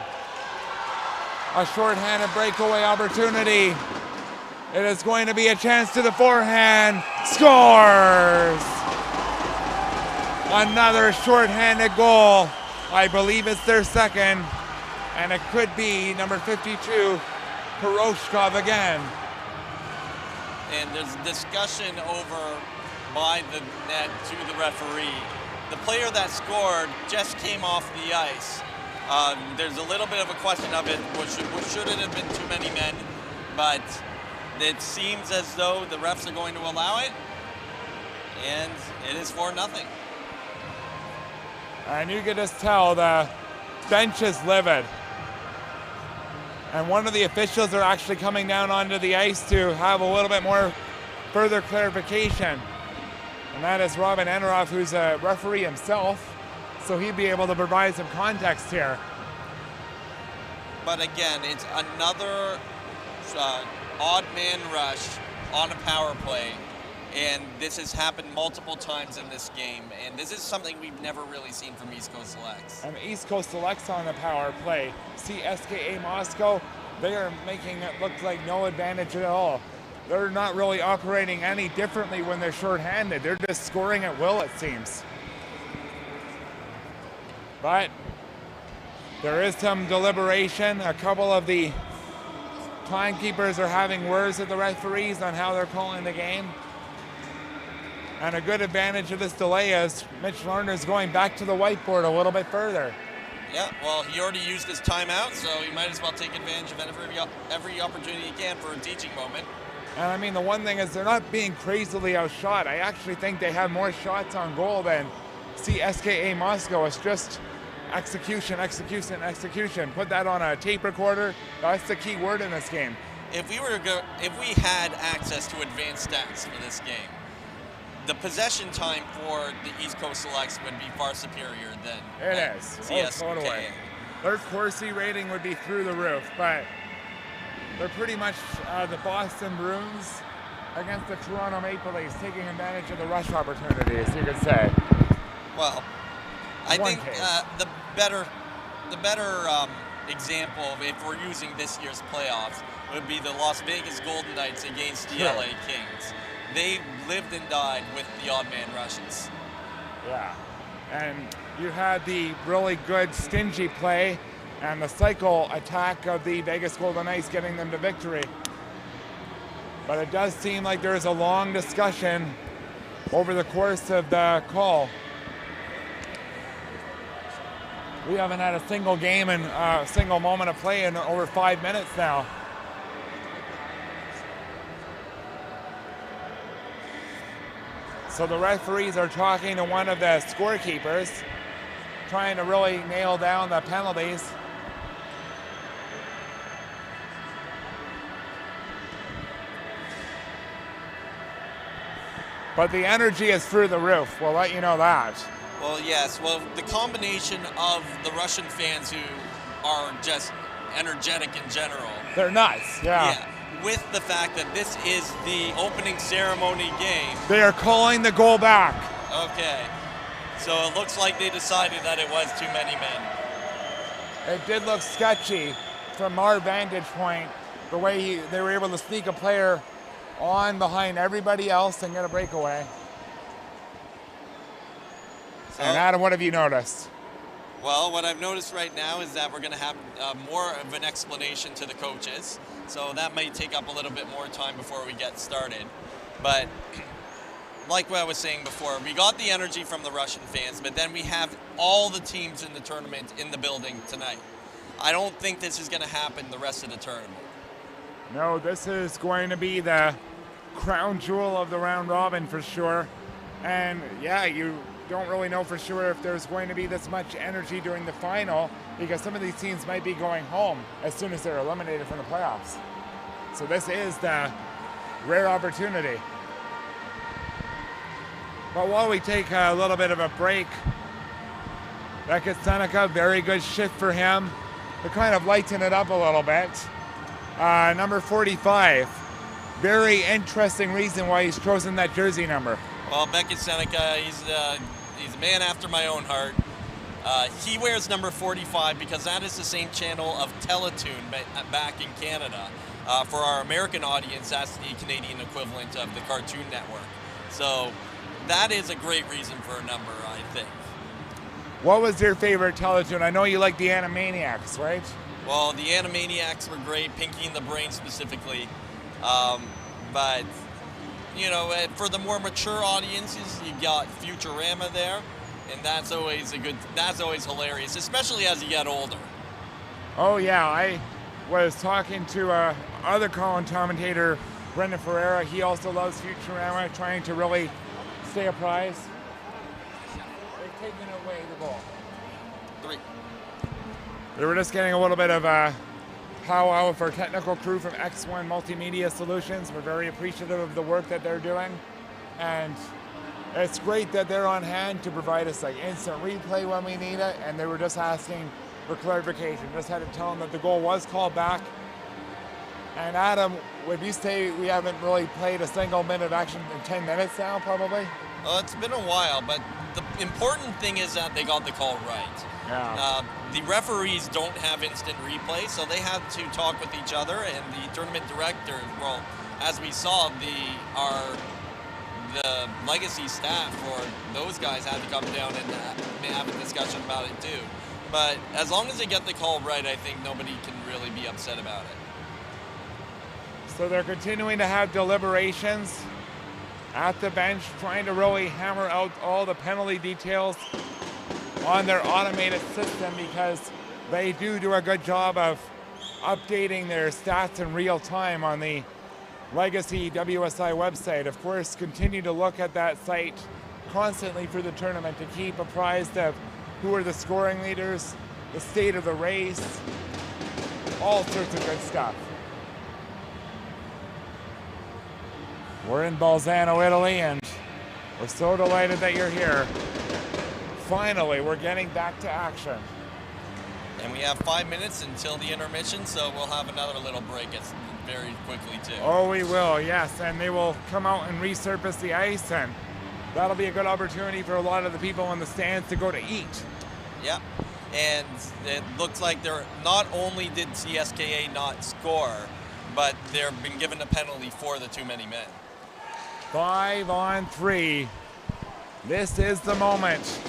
A shorthanded breakaway opportunity. It is going to be a chance to the forehand. Scores! Another shorthanded goal. I believe it's their second. And it could be number 52, Poroshkov again. And there's discussion over by the net to the referee. The player that scored just came off the ice. There's a little bit of a question of it, should it have been too many men? But it seems as though the refs are going to allow it, and it is 4-0. And you can just tell the bench is livid. And one of the officials are actually coming down onto the ice to have a little bit more further clarification. And that is Robin Enroff, who's a referee himself, so he'd be able to provide some context here. But again, it's another odd man rush on a power play, and this has happened multiple times in this game, and this is something we've never really seen from East Coast Selects. And East Coast Selects on the power play. CSKA Moscow, they are making it look like no advantage at all. They're not really operating any differently when they're shorthanded. They're just scoring at will, it seems. But there is some deliberation. A couple of the timekeepers are having words with the referees on how they're calling the game. And a good advantage of this delay is Mitch Lerner's going back to the whiteboard a little bit further. Yeah, well, he already used his timeout, so he might as well take advantage of every opportunity he can for a teaching moment. And I mean, the one thing is they're not being crazily outshot. I actually think they have more shots on goal than CSKA Moscow. It's just execution, execution, execution. Put that on a tape recorder. That's the key word in this game. If we had access to advanced stats for this game, the possession time for the East Coast Selects would be far superior than CSKA. Oh, totally. Their Corsi rating would be through the roof, but they're pretty much the Boston Bruins against the Toronto Maple Leafs, taking advantage of the rush opportunities, you could say. Well, I think the better example of if we're using this year's playoffs would be the Las Vegas Golden Knights against the LA Kings. They lived and died with the odd man rushes. Yeah, and you had the really good stingy play and the cycle attack of the Vegas Golden Knights getting them to victory. But it does seem like there's a long discussion over the course of the call. We haven't had a single game and a single moment of play in over 5 minutes now. So the referees are talking to one of the scorekeepers, trying to really nail down the penalties. But the energy is through the roof, we'll let you know that. Well, yes. Well, the combination of the Russian fans who are just energetic in general. They're nuts, yeah. With the fact that this is the opening ceremony game. They are calling the goal back. Okay. So it looks like they decided that it was too many men. It did look sketchy from our vantage point, the way they were able to sneak a player on behind everybody else and get a breakaway. So, and Adam, what have you noticed? Well, what I've noticed right now is that we're going to have more of an explanation to the coaches. So that might take up a little bit more time before we get started. But like what I was saying before, we got the energy from the Russian fans, but then we have all the teams in the tournament in the building tonight. I don't think this is going to happen the rest of the tournament. No, this is going to be the crown jewel of the round robin for sure. And yeah, you don't really know for sure if there's going to be this much energy during the final, because some of these teams might be going home as soon as they're eliminated from the playoffs. So this is the rare opportunity. But while we take a little bit of a break, Seneca, very good shift for him to kind of lighten it up a little bit. Number 45, very interesting reason why he's chosen that jersey number. Well, Seneca, he's a man after my own heart. He wears number 45 because that is the same channel of Teletoon back in Canada. For our American audience, that's the Canadian equivalent of the Cartoon Network. So that is a great reason for a number, I think. What was your favorite Teletoon? I know you like the Animaniacs, right? Well, the Animaniacs were great, Pinky and the Brain specifically. But, you know, for the more mature audiences, you got Futurama there, and that's always hilarious, especially as you get older. Oh yeah, I was talking to other commentator, Brendan Ferreira. He also loves Futurama, trying to really stay apprised. They've taken away the ball. 3. We were just getting a little bit of a powwow with our technical crew from X1 Multimedia Solutions. We're very appreciative of the work that they're doing, and it's great that they're on hand to provide us like instant replay when we need it. And they were just asking for clarification. Just had to tell them that the goal was called back. And Adam, would you say we haven't really played a single minute of action in 10 minutes now, probably? Well, it's been a while, but the important thing is that they got the call right. Yeah. The referees don't have instant replay, so they had to talk with each other, and the tournament director, well, as we saw, the legacy staff, or those guys, had to come down and have a discussion about it too. But as long as they get the call right, I think nobody can really be upset about it. So they're continuing to have deliberations at the bench, trying to really hammer out all the penalty details on their automated system, because they do a good job of updating their stats in real time on the legacy WSI website. Of course, continue to look at that site constantly for the tournament to keep apprised of who are the scoring leaders, the state of the race, all sorts of good stuff. We're in Bolzano, Italy, and we're so delighted that you're here. Finally, we're getting back to action. And we have 5 minutes until the intermission, so we'll have another little break very quickly too. Oh, we will, yes, and they will come out and resurface the ice, and that'll be a good opportunity for a lot of the people in the stands to go to eat. Yep, and it looks like they're not only did CSKA not score, but they've been given a penalty for the too many men. 5-on-3. This is the moment.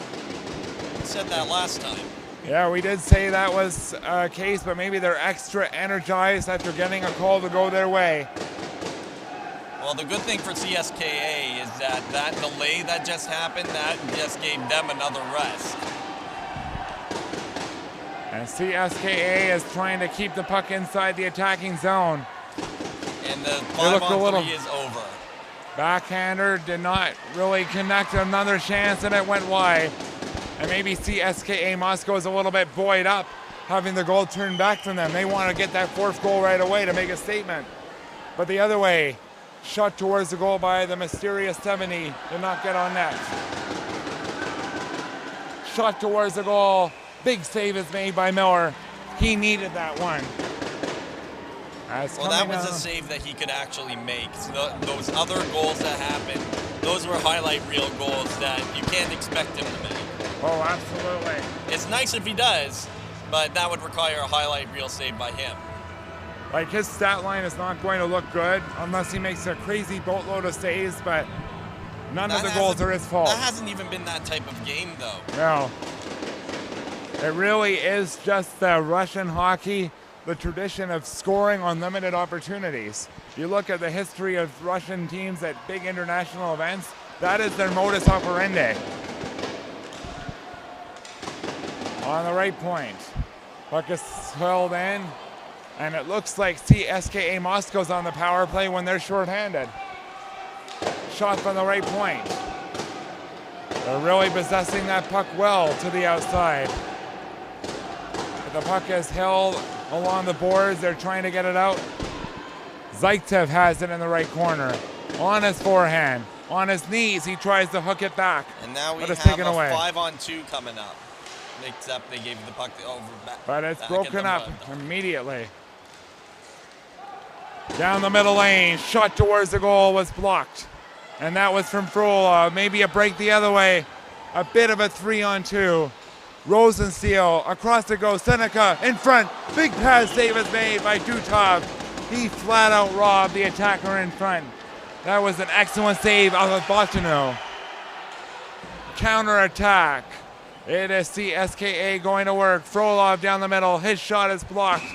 We said that last time. Yeah, we did say that was a case, but maybe they're extra energized after getting a call to go their way. Well, the good thing for CSKA is that delay that just happened, that just gave them another rest. And CSKA is trying to keep the puck inside the attacking zone. And the 5-on-3 is over. Backhander did not really connect. Another chance, and it went wide. And maybe CSKA Moscow is a little bit buoyed up, having the goal turned back from them. They want to get that fourth goal right away to make a statement. But the other way, shot towards the goal by the mysterious 70, did not get on net. Shot towards the goal. Big save is made by Miller. He needed that one. Well, that was a save that he could actually make. So those other goals that happened, those were highlight reel goals that you can't expect him to make. Oh, absolutely. It's nice if he does, but that would require a highlight reel save by him. Like, his stat line is not going to look good unless he makes a crazy boatload of saves, but none of the goals are his fault. That hasn't even been that type of game, though. No. It really is just the Russian hockey, the tradition of scoring on limited opportunities. You look at the history of Russian teams at big international events, that is their modus operandi. On the right point, puck is held in, and it looks like CSKA Moscow's on the power play when they're shorthanded. Shot from the right point. They're really possessing that puck well to the outside. But the puck is held along the boards. They're trying to get it out. Zaitsev has it in the right corner. On his forehand. On his knees, he tries to hook it back. And now we have a 5-on-2 coming up. Except they gave the puck over back. But it's broken up immediately. Down the middle lane, shot towards the goal was blocked. And that was from Frolov. Maybe a break the other way. A bit of a 3-on-2. Rosensteel across it goes. Seneca in front. Big pass save is made by Dutov. He flat out robbed the attacker in front. That was an excellent save of Bolzano. Counter attack. It is CSKA going to work. Frolov down the middle. His shot is blocked.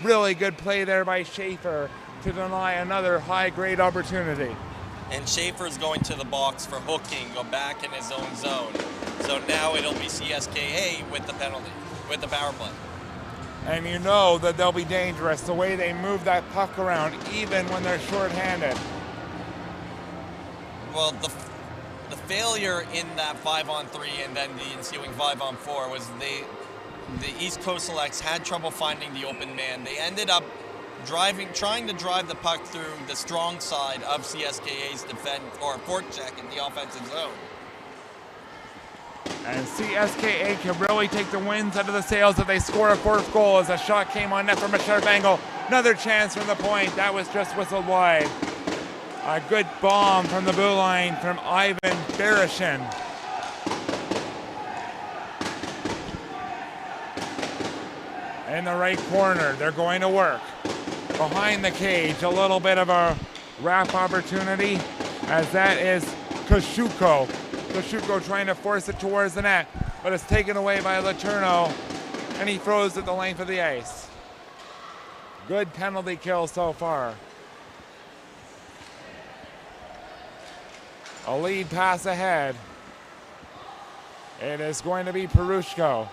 Really good play there by Schaefer to deny another high-grade opportunity. And Schaefer's going to the box for hooking, go back in his own zone. So now it'll be CSKA with the penalty, with the power play. And you know that they'll be dangerous the way they move that puck around, even when they're shorthanded. Well, the failure in that 5-on-3 and then the ensuing 5-on-4 was the East Coast Selects had trouble finding the open man. They ended up trying to drive the puck through the strong side of CSKA's defense or forecheck in the offensive zone. And CSKA can really take the winds out of the sails if they score a fourth goal as a shot came on net from a sharp angle. Another chance from the point. That was just whistled wide. A good bomb from the blue line from Ivan Bereshin. In the right corner, they're going to work. Behind the cage, a little bit of a wrap opportunity as that is Kosciuszko. Kosciuszko trying to force it towards the net, but it's taken away by Letourneau, and he throws at the length of the ice. Good penalty kill so far. A lead pass ahead. It is going to be Perushko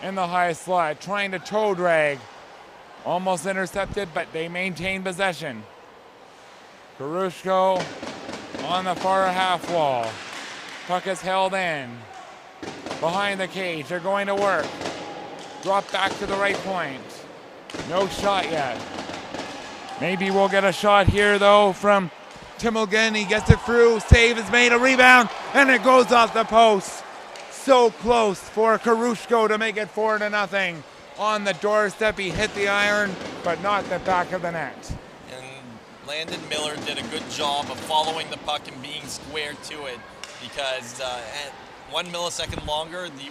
in the high slot, trying to toe drag. Almost intercepted, but they maintain possession. Perushko on the far half wall. Puck is held in. Behind the cage, they're going to work. Drop back to the right point. No shot yet. Maybe we'll get a shot here though from Timilgan. He gets it through, save is made, a rebound, and it goes off the post. So close for Karushko to make it 4-0. On the doorstep, he hit the iron, but not the back of the net. And Landon Miller did a good job of following the puck and being square to it, because at 1 millisecond longer, he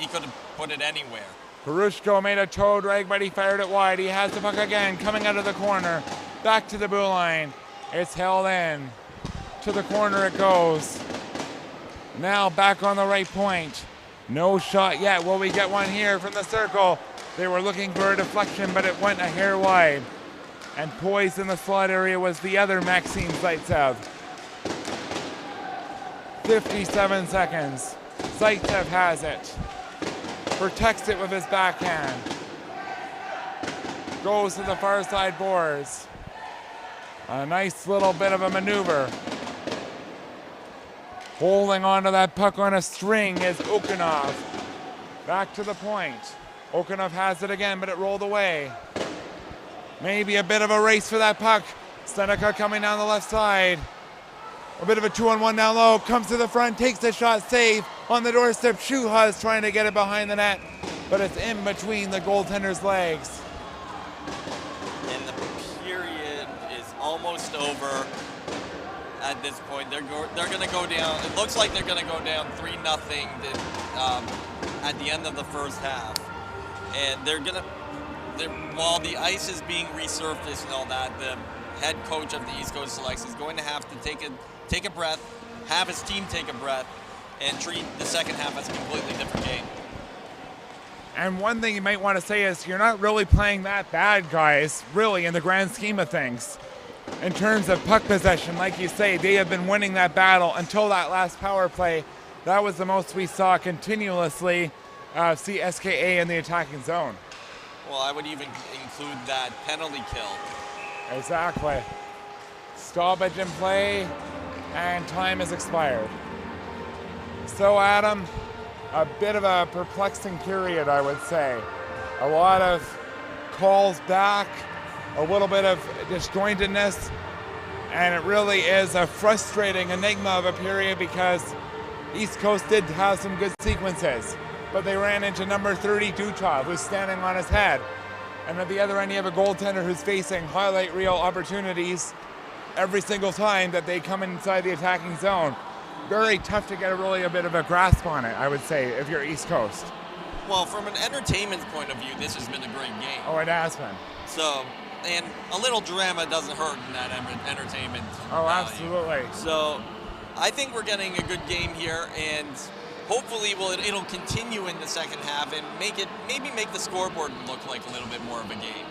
could have put it anywhere. Karushko made a toe drag, but he fired it wide. He has the puck again, coming out of the corner, back to the blue line. It's held in. To the corner it goes. Now back on the right point. No shot yet. Will we get one here from the circle? They were looking for a deflection, but it went a hair wide. And poised in the slot area was the other Maxim Zaitsev. 57 seconds. Zaitsev has it. Protects it with his backhand. Goes to the far side boards. A nice little bit of a maneuver. Holding onto that puck on a string is Okunov. Back to the point. Okunov has it again, but it rolled away. Maybe a bit of a race for that puck. Seneca coming down the left side. A bit of a 2-on-1 down low. Comes to the front, takes the shot, save on the doorstep. Shuha is trying to get it behind the net, but it's in between the goaltender's legs. And the period is almost over. At this point, they're going to go down. It looks like they're going to go down 3-0 at the end of the first half, and while the ice is being resurfaced and all that, the head coach of the East Coast Selects is going to have to take a breath, have his team take a breath, and treat the second half as a completely different game. And one thing you might want to say is you're not really playing that bad, guys, really, in the grand scheme of things. In terms of puck possession, like you say, they have been winning that battle until that last power play. That was the most we saw continuously CSKA in the attacking zone. Well, I would even include that penalty kill. Exactly. Stoppage in play, and time has expired. So, Adam, a bit of a perplexing period, I would say. A lot of calls back, a little bit of disjointedness, and it really is a frustrating enigma of a period because East Coast did have some good sequences, but they ran into number 30 Dutov, who's standing on his head. And at the other end, you have a goaltender who's facing highlight reel opportunities every single time that they come inside the attacking zone. Very tough to get a bit of a grasp on it, I would say, if you're East Coast. Well, from an entertainment point of view, this has been a great game. Oh, it has been. So, and a little drama doesn't hurt in that entertainment Oh, value. absolutely. So, I think we're getting a good game here, and hopefully it'll continue in the second half and maybe make the scoreboard look like a little bit more of a game.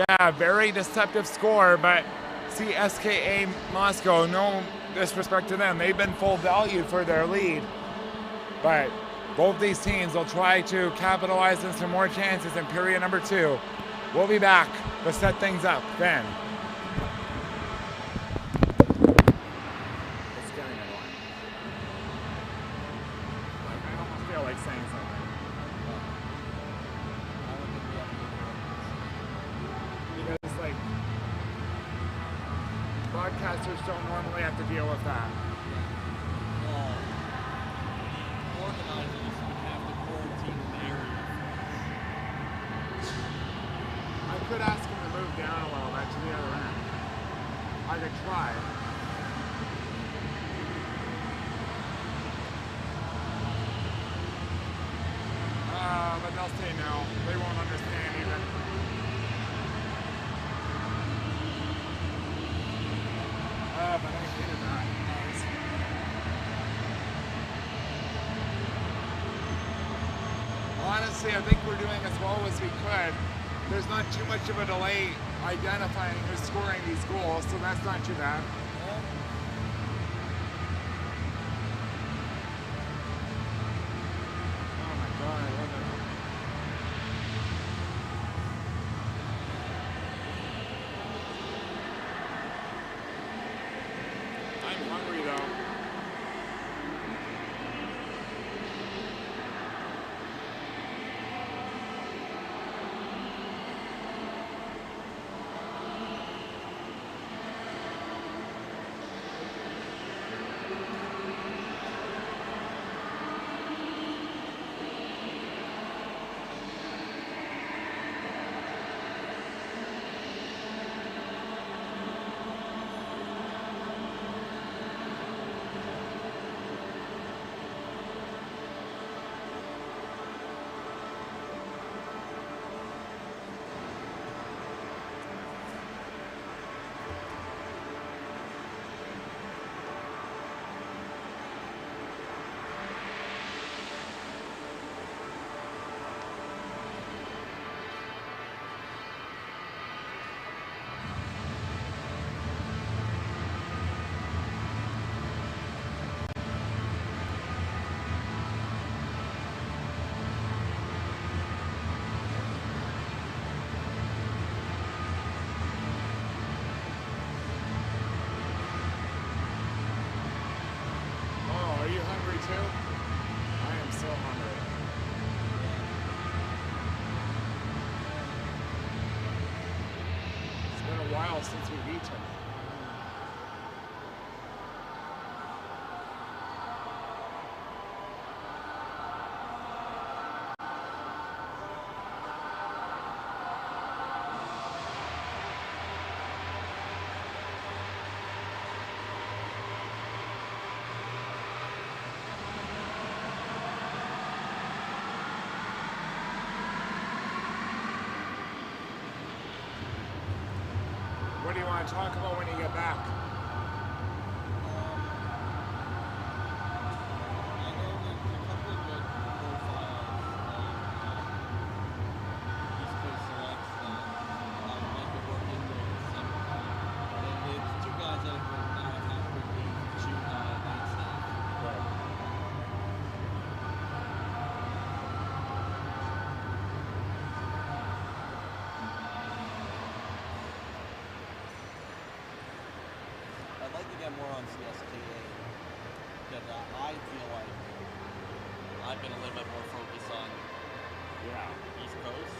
Yeah, very deceptive score, but CSKA Moscow, no disrespect to them, they've been full value for their lead. But both these teams will try to capitalize on some more chances in period number 2. We'll be back to set things up then. Broadcasters don't normally have to deal with that. Well, organizers have to quarantine the area. I could ask him to move down a little bit to the other end. I could try. But they'll say no. They won't understand even. But I hated that. Honestly, I think we're doing as well as we could. There's not too much of a delay identifying who's scoring these goals, so that's not too bad. Oh my God, I love it. I'm hungry though. Since we've eaten. want to talk about when you get back? I know there's a couple of good profiles on East Coast Selects that might be working there at some point. And it's two guys that have been now have good games, two night staff. Right. I'd like to get more on CSKA because I feel like I've been a little bit more focused on East Coast.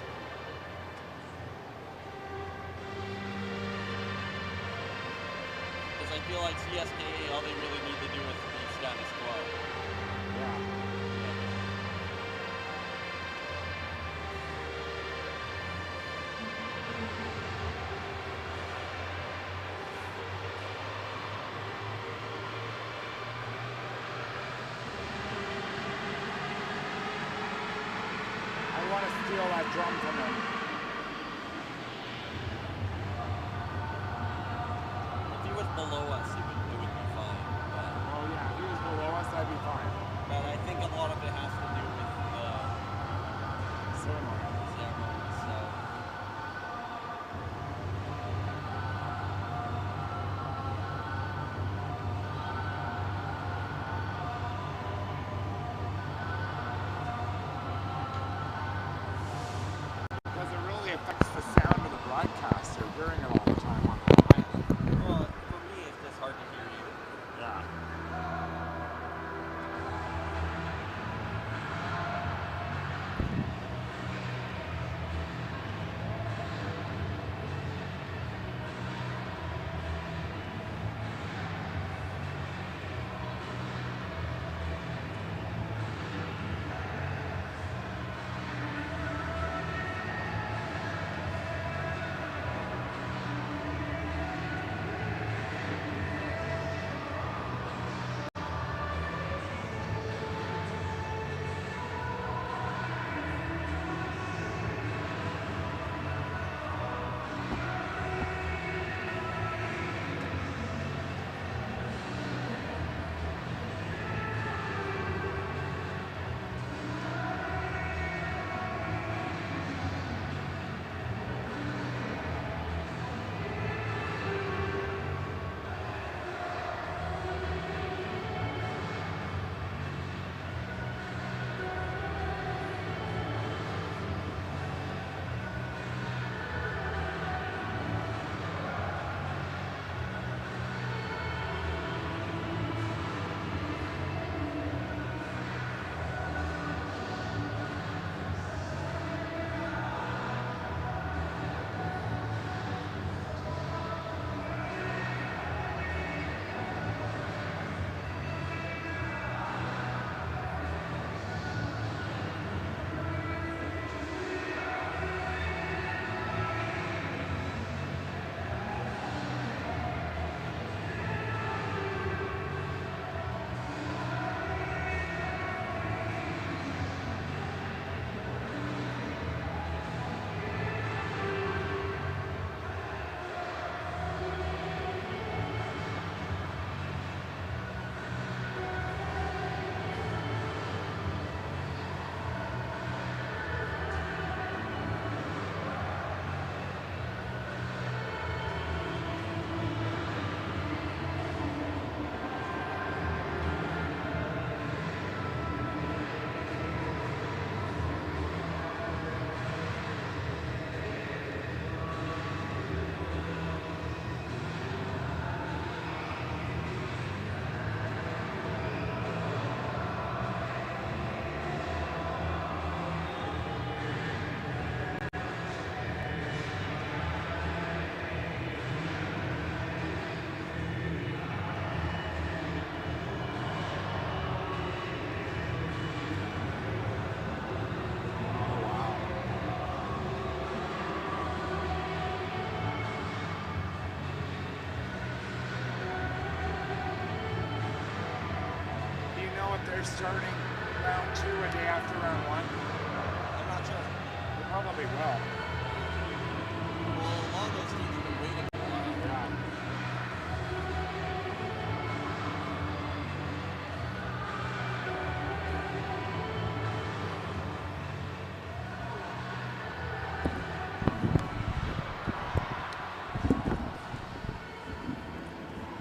Because I feel like CSKA, all they really need to do is be status quo. Yeah. I want to steal that drum from him. If he was below us, it would be fine. Oh yeah, if he was below us, I'd be fine. But I think a lot of it has to do with the Ceremony. ceremony. So Because it really affects the sound of the broadcast. You're hearing it all the time on the mic. well, for me, it's just hard to hear you. Yeah. they're starting round 2 a day after round 1? I'm not sure. They probably will. Well, a lot of those teams have been waiting for a while. Yeah.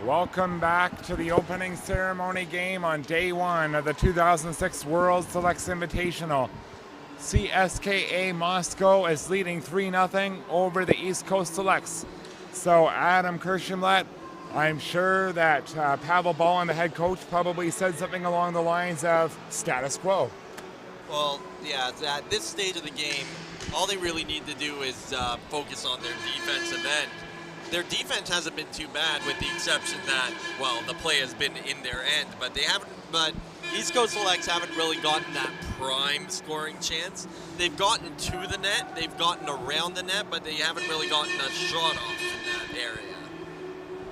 Welcome back to the opening ceremony game on day one of the 2006 World Selects Invitational. CSKA Moscow is leading 3-0 over the East Coast Selects. So Adam Kirschenblatt, I'm sure that Pavel Ballin, the head coach, probably said something along the lines of status quo. Well, yeah, at this stage of the game, all they really need to do is focus on their defensive end. Their defense hasn't been too bad, with the exception that, well, the play has been in their end, but East Coast Selects haven't really gotten that prime scoring chance. They've gotten to the net, they've gotten around the net, but they haven't really gotten a shot off in that area.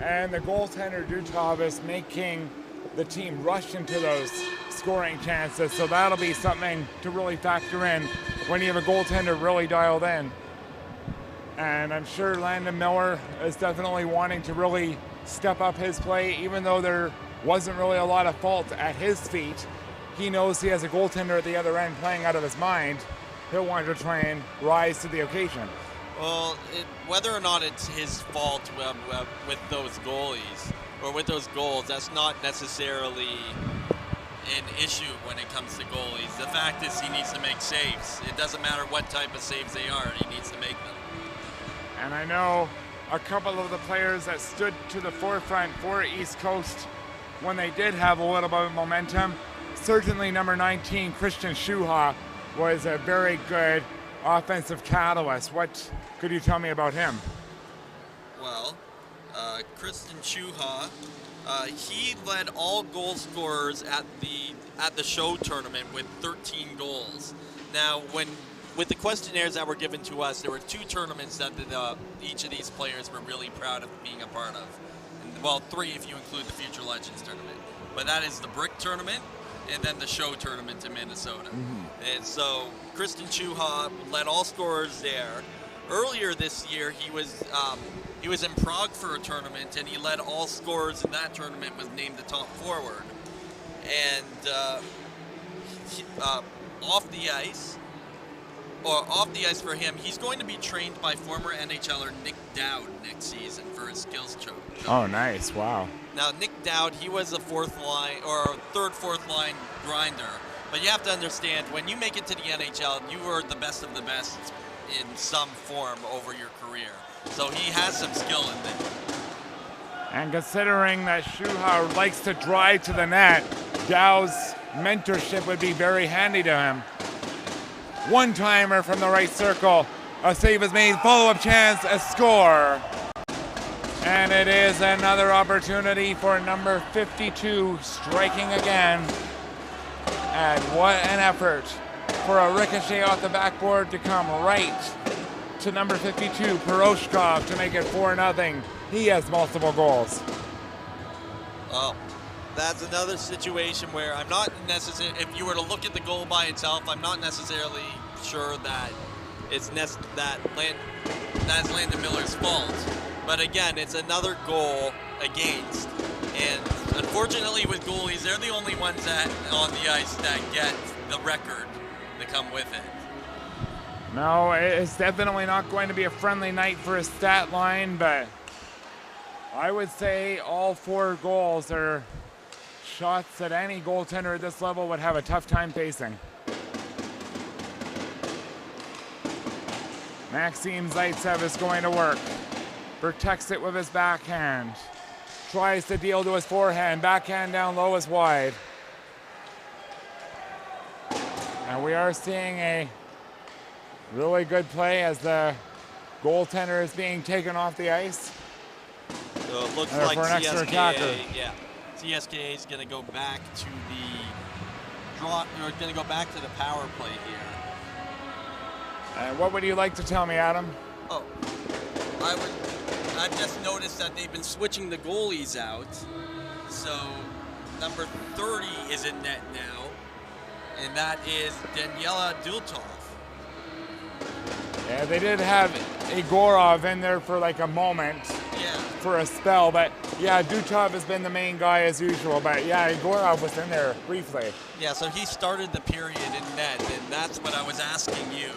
And the goaltender Dutov is making the team rush into those scoring chances, so that'll be something to really factor in when you have a goaltender really dialed in. And I'm sure Landon Miller is definitely wanting to really step up his play, even though there wasn't really a lot of fault at his feet. He knows he has a goaltender at the other end playing out of his mind. He'll want to try and rise to the occasion. Well, whether or not it's his fault with those goalies or with those goals, that's not necessarily an issue when it comes to goalies. The fact is he needs to make saves. It doesn't matter what type of saves they are, he needs to make them. And I know a couple of the players that stood to the forefront for East Coast when they did have a little bit of momentum. Certainly number 19, Christian Schuha, was a very good offensive catalyst. What could you tell me about him? Well, Christian Schuha, he led all goal scorers at the show tournament with 13 goals. Now, with the questionnaires that were given to us, there were 2 tournaments that each of these players were really proud of being a part of. And, well, 3 if you include the Future Legends tournament. But that is the Brick tournament and then the show tournament in Minnesota. Mm-hmm. And so Christian Schuha led all scorers there. Earlier this year, he was in Prague for a tournament, and he led all scorers in that tournament, was named the top forward. And off the ice for him, he's going to be trained by former NHLer Nick Dowd next season for his skills trophy. Oh, nice. Wow. Now, Nick Dowd, he was a fourth line grinder. But you have to understand, when you make it to the NHL, you are the best of the best in some form over your career. So he has some skill in there. And considering that Schuha likes to drive to the net, Dowd's mentorship would be very handy to him. One-timer from the right circle. A save is made, follow-up chance, a score. And it is another opportunity for number 52 striking again. And what an effort for a ricochet off the backboard to come right to number 52, Poroshkov, to make it 4-0. He has multiple goals. Well, that's another situation where I'm not necessarily, if you were to look at the goal by itself, I'm not necessarily sure that it's Landon Miller's fault. But again, it's another goal against. And unfortunately with goalies, they're the only ones on the ice that get the record that come with it. No, it's definitely not going to be a friendly night for his stat line, but I would say all 4 goals are shots that any goaltender at this level would have a tough time facing. Maxim Zaitsev is going to work. Protects it with his backhand. Tries to deal to his forehand. Backhand down low is wide. And we are seeing a really good play as the goaltender is being taken off the ice. So it looks like CSKA is going to go back to the power play here. And what would you like to tell me, Adam? Oh, I've just noticed that they've been switching the goalies out. So number 30 is in net now, and that is Daniela Dultov. Yeah, they did have Igorov in there for like a moment. Yeah. For a spell, but yeah, Dutov has been the main guy as usual, but yeah, Igorov was in there briefly. Yeah, so he started the period in net, and that's what I was asking you,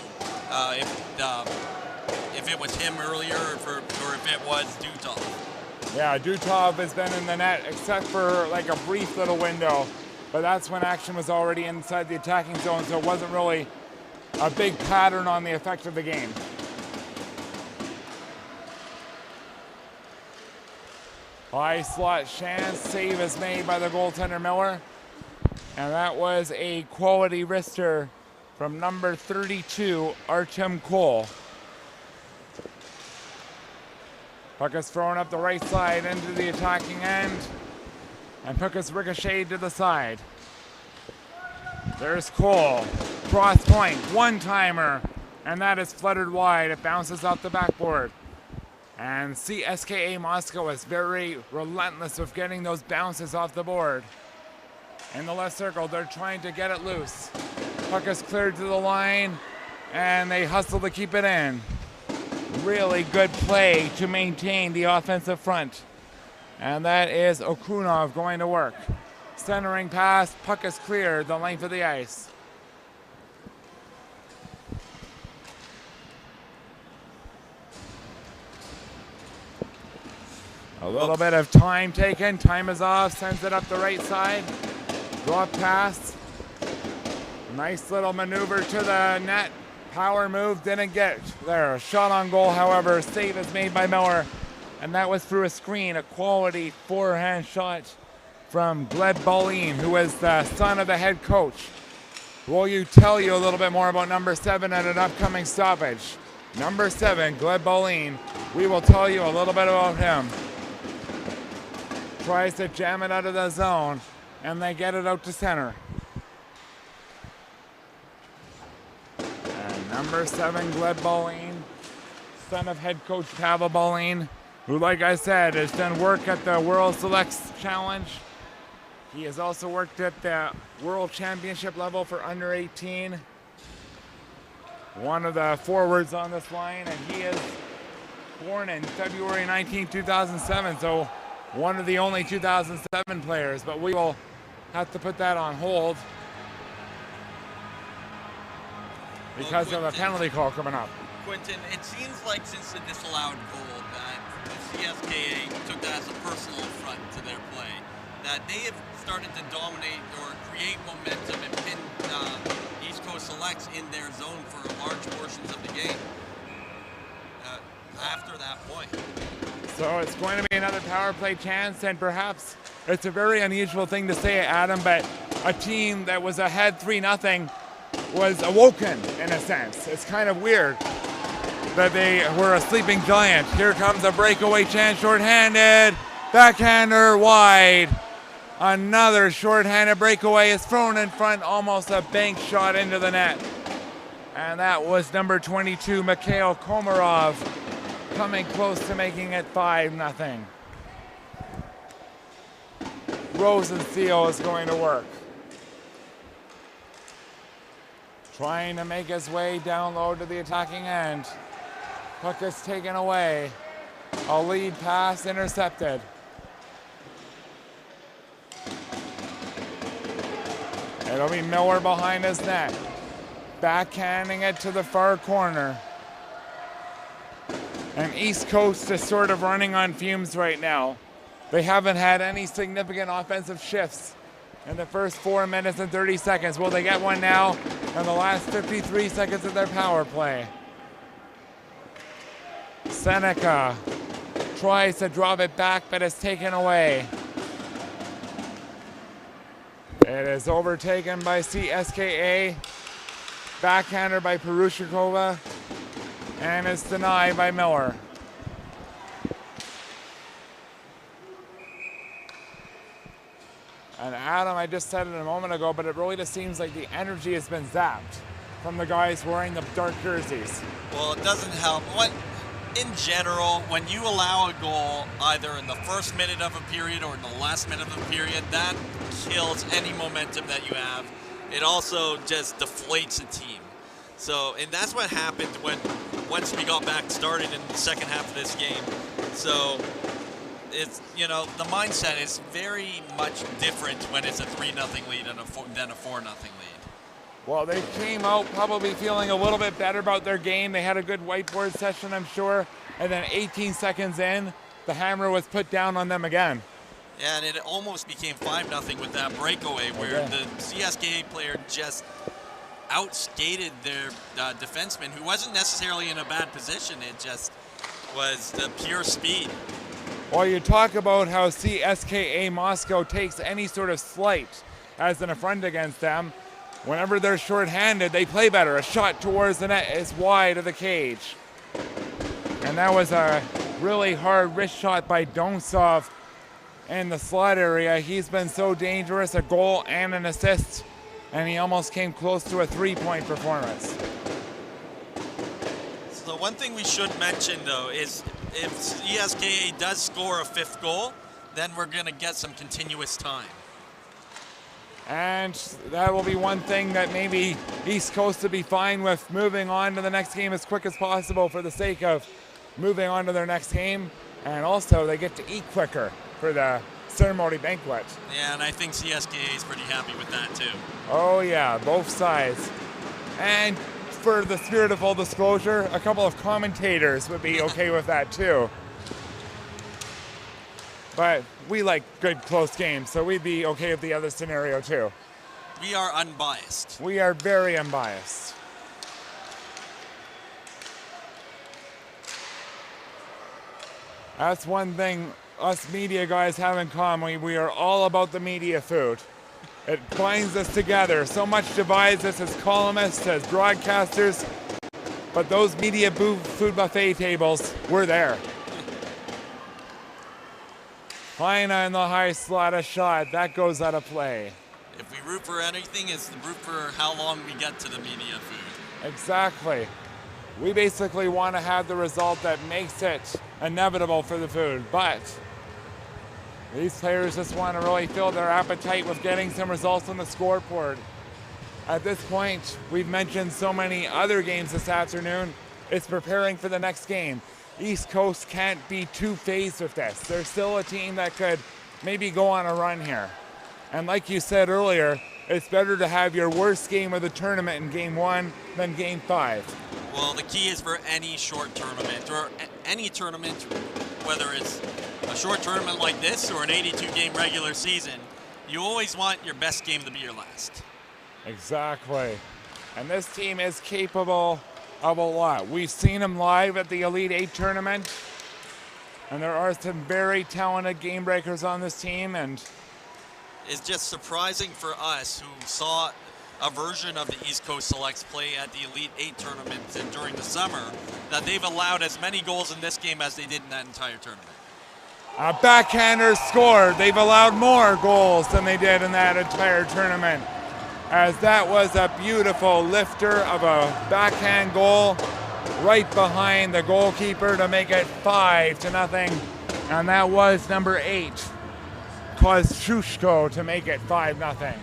if it was him earlier or if it was Dutov. Yeah, Dutov has been in the net except for like a brief little window, but that's when action was already inside the attacking zone, so it wasn't really a big pattern on the effect of the game. High slot chance, save is made by the goaltender Miller, and that was a quality wrister from number 32, Artem Cole. Puck is thrown up the right side into the attacking end, and puck is ricocheted to the side. There's Cole, cross point, one-timer, and that is fluttered wide. It bounces off the backboard. And CSKA Moscow is very relentless with getting those bounces off the board. In the left circle, they're trying to get it loose. Puck is cleared to the line, and they hustle to keep it in. Really good play to maintain the offensive front. And that is Okunov going to work. Centering pass, puck is cleared the length of the ice. A little bit of time taken. Time is off. Sends it up the right side. Drop pass. Nice little maneuver to the net. Power move. Didn't get there. Shot on goal, however. Save is made by Miller. And that was through a screen. A quality forehand shot from Gleb Bolin, who is the son of the head coach. Will you tell you a little bit more about number 7 at an upcoming stoppage? Number 7, Gleb Bolin. We will tell you a little bit about him. Tries to jam it out of the zone, and they get it out to center. And number 7, Gleb Bolin, son of head coach Pavel Bolin, who, like I said, has done work at the World Selects Challenge. He has also worked at the World Championship level for under 18. One of the forwards on this line, and he is born in February 19, 2007, so one of the only 2007 players, but we will have to put that on hold because of a penalty call coming up. Quentin, it seems like since the disallowed goal that the CSKA took that as a personal affront to their play, that they have started to dominate or create momentum and pin East Coast Selects in their zone for large portions of the game after that point. So it's going to be another power play chance, and perhaps it's a very unusual thing to say, Adam, but a team that was ahead 3-0 was awoken in a sense. It's kind of weird that they were a sleeping giant. Here comes a breakaway chance, shorthanded, backhander wide. Another shorthanded breakaway is thrown in front, almost a bank shot into the net. And that was number 22, Mikhail Komarov, coming close to making it 5-0. Rosensteel is going to work. Trying to make his way down low to the attacking end. Puck is taken away. A lead pass intercepted. It'll be Miller behind his net. Backhanding it to the far corner. And East Coast is sort of running on fumes right now. They haven't had any significant offensive shifts in the first 4 minutes and 30 seconds. Will they get one now in the last 53 seconds of their power play? Seneca tries to drop it back, but it's taken away. It is overtaken by CSKA. Backhander by Perushikova. And it's denied by Miller. And Adam, I just said it a moment ago, but it really just seems like the energy has been zapped from the guys wearing the dark jerseys. Well, it doesn't help. In general, when you allow a goal either in the first minute of a period or in the last minute of a period, that kills any momentum that you have. It also just deflates a team. So, and that's what happened once we got back started in the second half of this game. So, it's, you know, the mindset is very much different when it's a 3-0 lead than a 4-0 lead. Well, they came out probably feeling a little bit better about their game. They had a good whiteboard session, I'm sure. And then 18 seconds in, the hammer was put down on them again. Yeah, and it almost became 5-0 with that breakaway where the CSKA player just outskated their defenseman, who wasn't necessarily in a bad position. It just was the pure speed. Well, you talk about how CSKA Moscow takes any sort of slight as an affront against them. Whenever they're shorthanded, they play better. A shot towards the net is wide of the cage. And that was a really hard wrist shot by Donsov in the slot area. He's been so dangerous, a goal and an assist, and he almost came close to a 3-point performance. So one thing we should mention, though, is if CSKA does score a 5th goal, then we're going to get some continuous time. And that will be one thing that maybe East Coast will be fine with, moving on to the next game as quick as possible for the sake of moving on to their next game. And also they get to eat quicker for the ceremony banquet. Yeah, and I think CSKA is pretty happy with that too. Oh yeah, both sides. And for the spirit of full disclosure, a couple of commentators would be okay with that too. But we like good close games, so we'd be okay with the other scenario too. We are unbiased. We are very unbiased. That's one thing us media guys have in common. We are all about the media food. It binds us together. So much divides us as columnists, as broadcasters, but those media food buffet tables, we're there. Heine in the high slot, a shot. That goes out of play. If we root for anything, it's the root for how long we get to the media food. Exactly. We basically want to have the result that makes it inevitable for the food, but these players just want to really fill their appetite with getting some results on the scoreboard. At this point, we've mentioned so many other games this afternoon. It's preparing for the next game. East Coast can't be too phased with this. They're still a team that could maybe go on a run here. And like you said earlier, it's better to have your worst game of the tournament in game 1 than game 5. Well, the key is for any short tournament, or any tournament, whether it's a short tournament like this or an 82-game regular season, you always want your best game to be your last. Exactly. And this team is capable of a lot. We've seen them live at the Elite 8 tournament, and there are some very talented game breakers on this team. And it's just surprising for us who saw a version of the East Coast Selects play at the Elite 8 tournament and during the summer, that they've allowed as many goals in this game as they did in that entire tournament. A backhander scored. They've allowed more goals than they did in that entire tournament, as that was a beautiful lifter of a backhand goal right behind the goalkeeper to make it 5-0. And that was number 8, Kozchushko, to make it 5-0.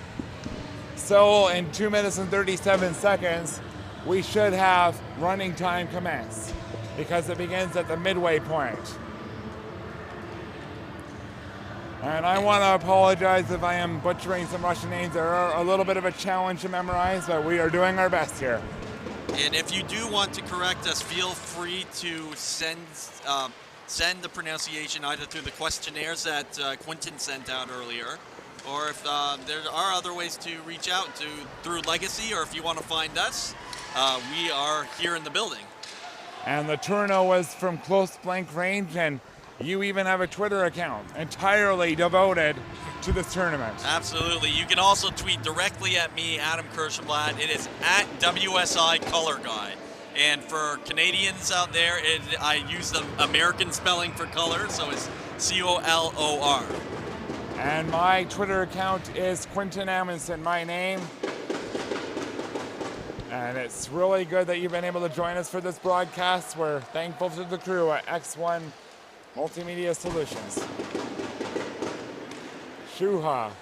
So in 2 minutes and 37 seconds, we should have running time commence, because it begins at the midway point. And I want to apologize if I am butchering some Russian names. They're a little bit of a challenge to memorize, but we are doing our best here. And if you do want to correct us, feel free to send the pronunciation either through the questionnaires that Quentin sent out earlier, or if there are other ways to reach out through Legacy, or if you want to find us, we are here in the building. And the turno was from close blank range, and you even have a Twitter account entirely devoted to this tournament. Absolutely. You can also tweet directly at me, Adam Kirschenblatt. It is at WSI Color Guy. And for Canadians out there, I use the American spelling for color, so it's COLOR. And my Twitter account is Quentin Amundsen, my name. And it's really good that you've been able to join us for this broadcast. We're thankful to the crew at X1 Multimedia Solutions. Shuha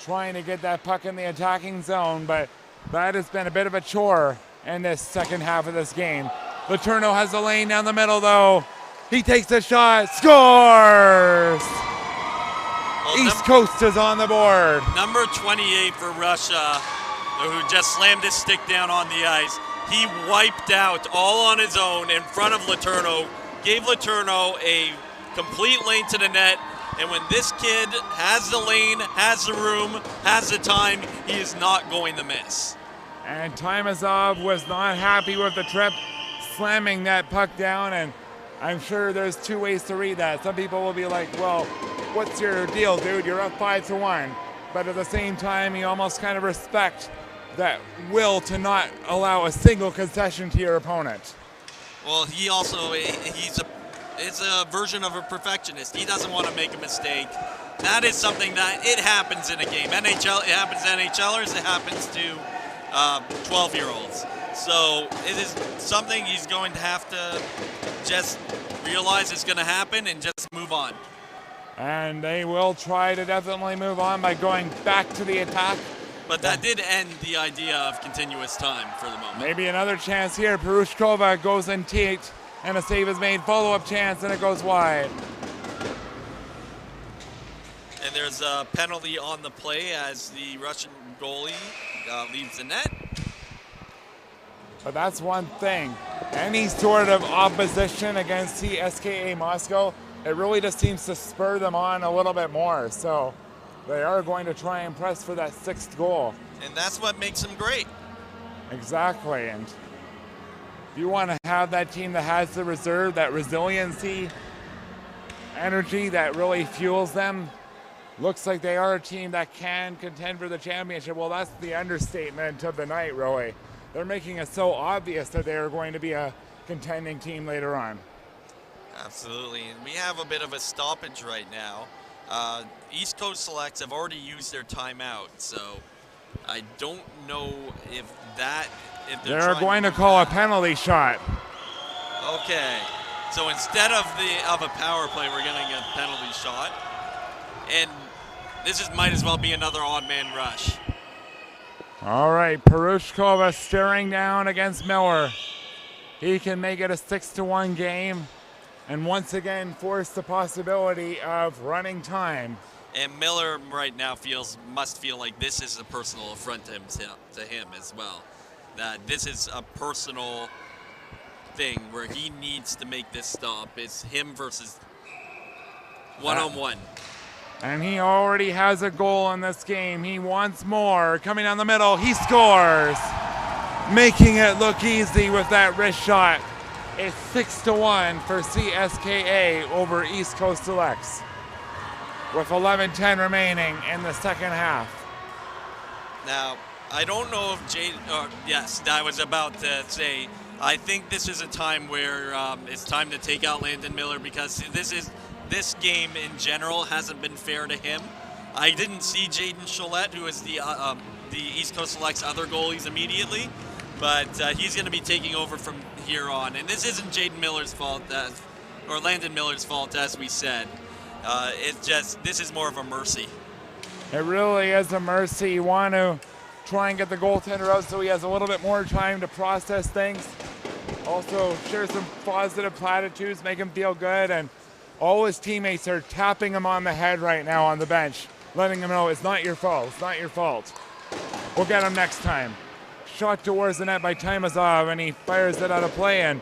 trying to get that puck in the attacking zone, but that has been a bit of a chore in this second half of this game. Letourneau has the lane down the middle, though. He takes a shot, scores! Well, East Coast is on the board. Number 28 for Russia, who just slammed his stick down on the ice. He wiped out all on his own in front of Letourneau, gave Letourneau a complete lane to the net. And when this kid has the lane, has the room, has the time, he is not going to miss. And Timazov was not happy with the trip, slamming that puck down, and I'm sure there's two ways to read that. Some people will be like, well, what's your deal, dude? You're up 5-1. But at the same time, you almost kind of respect that will to not allow a single concession to your opponent. Well, he also, he's a version of a perfectionist. He doesn't want to make a mistake. That is something that it happens in a game. NHL, it happens to NHLers, it happens to 12-year-olds. So it is something he's going to have to just realize it's going to happen and just move on. And they will try to definitely move on by going back to the attack. But that did end the idea of continuous time for the moment. Maybe another chance here. Perushkova goes in tight, and a save is made. Follow-up chance, and it goes wide. And there's a penalty on the play as the Russian goalie leaves the net. But that's one thing. Any sort of opposition against CSKA Moscow, it really just seems to spur them on a little bit more. So they are going to try and press for that 6th goal. And that's what makes them great. Exactly. And you want to have that team that has the reserve, that resiliency, energy that really fuels them. Looks like they are a team that can contend for the championship. Well, that's the understatement of the night, really. They're making it so obvious that they are going to be a contending team later on. Absolutely, and we have a bit of a stoppage right now. East Coast Selects have already used their timeout, so I don't know if they're going to call a penalty shot. Okay, so instead of a power play, we're getting a penalty shot, and this might as well be another odd man rush. All right, Perushkova staring down against Miller. He can make it a 6-1 game and once again force the possibility of running time. And Miller right now must feel like this is a personal affront to him as well. That this is a personal thing where he needs to make this stop. It's him versus one-on-one. And he already has a goal in this game. He wants more. Coming down the middle, he scores. Making it look easy with that wrist shot. It's 6-1 for CSKA over East Coast Selects, with 11:10 remaining in the second half. Now, I don't know if yes, I was about to say, I think this is a time where it's time to take out Landon Miller, because this game in general hasn't been fair to him. I didn't see Jaden Cholette, who is the East Coast Selects other goalies, immediately, but he's going to be taking over from here on. And this isn't Jaden Miller's fault, or Landon Miller's fault, as we said. This is more of a mercy. It really is a mercy. You want to try and get the goaltender out so he has a little bit more time to process things. Also share some positive platitudes, make him feel good, and all his teammates are tapping him on the head right now on the bench, letting him know it's not your fault, it's not your fault. We'll get him next time. Shot towards the net by Timazov, and he fires it out of play, and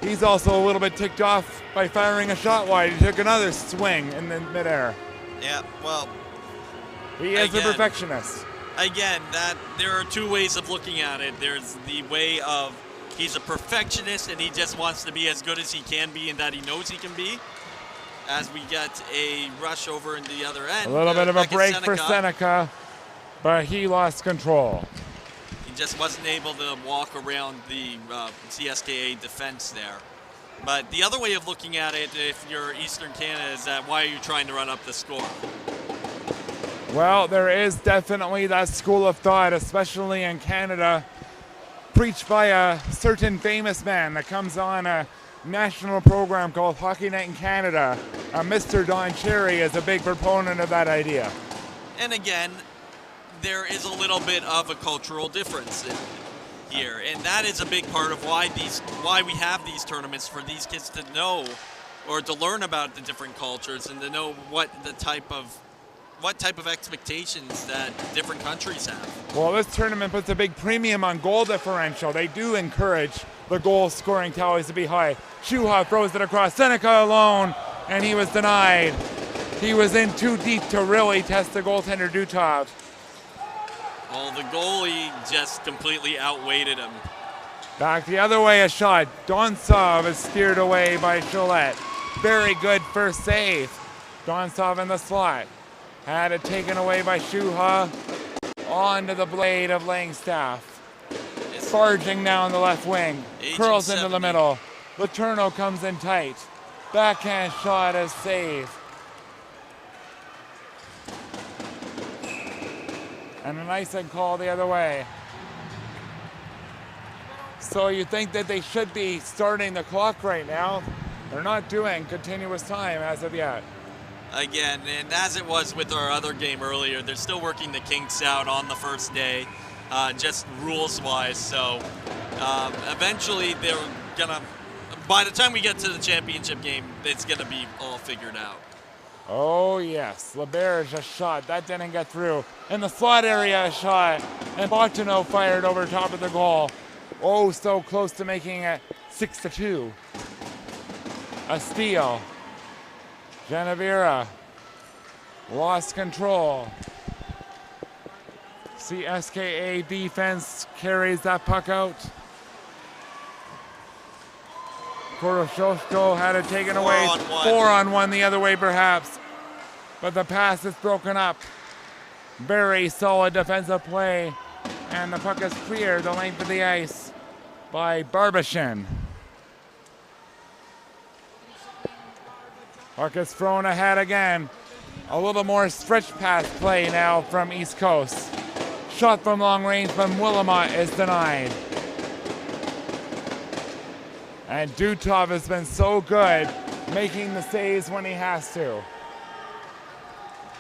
he's also a little bit ticked off by firing a shot wide. He took another swing in the midair. Yeah, well, he is a perfectionist. Again, there are two ways of looking at it. There's the way of he's a perfectionist and he just wants to be as good as he can be and that he knows he can be. As we get a rush over in the other end. A little bit of a break for Seneca, but he lost control. He just wasn't able to walk around the CSKA defense there. But the other way of looking at it, if you're Eastern Canada, is that why are you trying to run up the score? Well, there is definitely that school of thought, especially in Canada, preached by a certain famous man that comes on a national program called Hockey Night in Canada. Mr. Don Cherry is a big proponent of that idea. And again, there is a little bit of a cultural difference here, and that is a big part of why we have these tournaments, for these kids to know or to learn about the different cultures and to know what type of expectations that different countries have. Well, this tournament puts a big premium on goal differential. They do encourage the goal scoring tallies to be high. Shuha throws it across. Seneca alone. and he was denied. He was in too deep to really test the goaltender Dutov. Well, the goalie just completely outweighted him. Back the other way, a shot. Donsov is steered away by Cholet. Very good first save. Donsov in the slot. Had it taken away by Shuha. Onto the blade of Langstaff. Barging down the left wing. Curls into the middle. Letourneau comes in tight. Backhand shot is saved. And an icing call the other way. So you think that they should be starting the clock right now. They're not doing continuous time as of yet. Again, and as it was with our other game earlier, they're still working the kinks out on the first day, just rules-wise. So eventually they're gonna, by the time we get to the championship game, it's gonna be all figured out. Oh yes, LeBerge a shot, that didn't get through. In the slot area a shot, and Bolzano fired over top of the goal. Oh, so close to making it 6-2. A steal. Genevera lost control. CSKA defense carries that puck out. Koroshovko had it taken away. 4-on-1 the other way perhaps. But the pass is broken up. Very solid defensive play. And the puck is cleared the length of the ice by Barbashin. Puck is thrown ahead again. A little more stretch pass play now from East Coast. Shot from long range from Willamette is denied. And Dutov has been so good making the saves when he has to.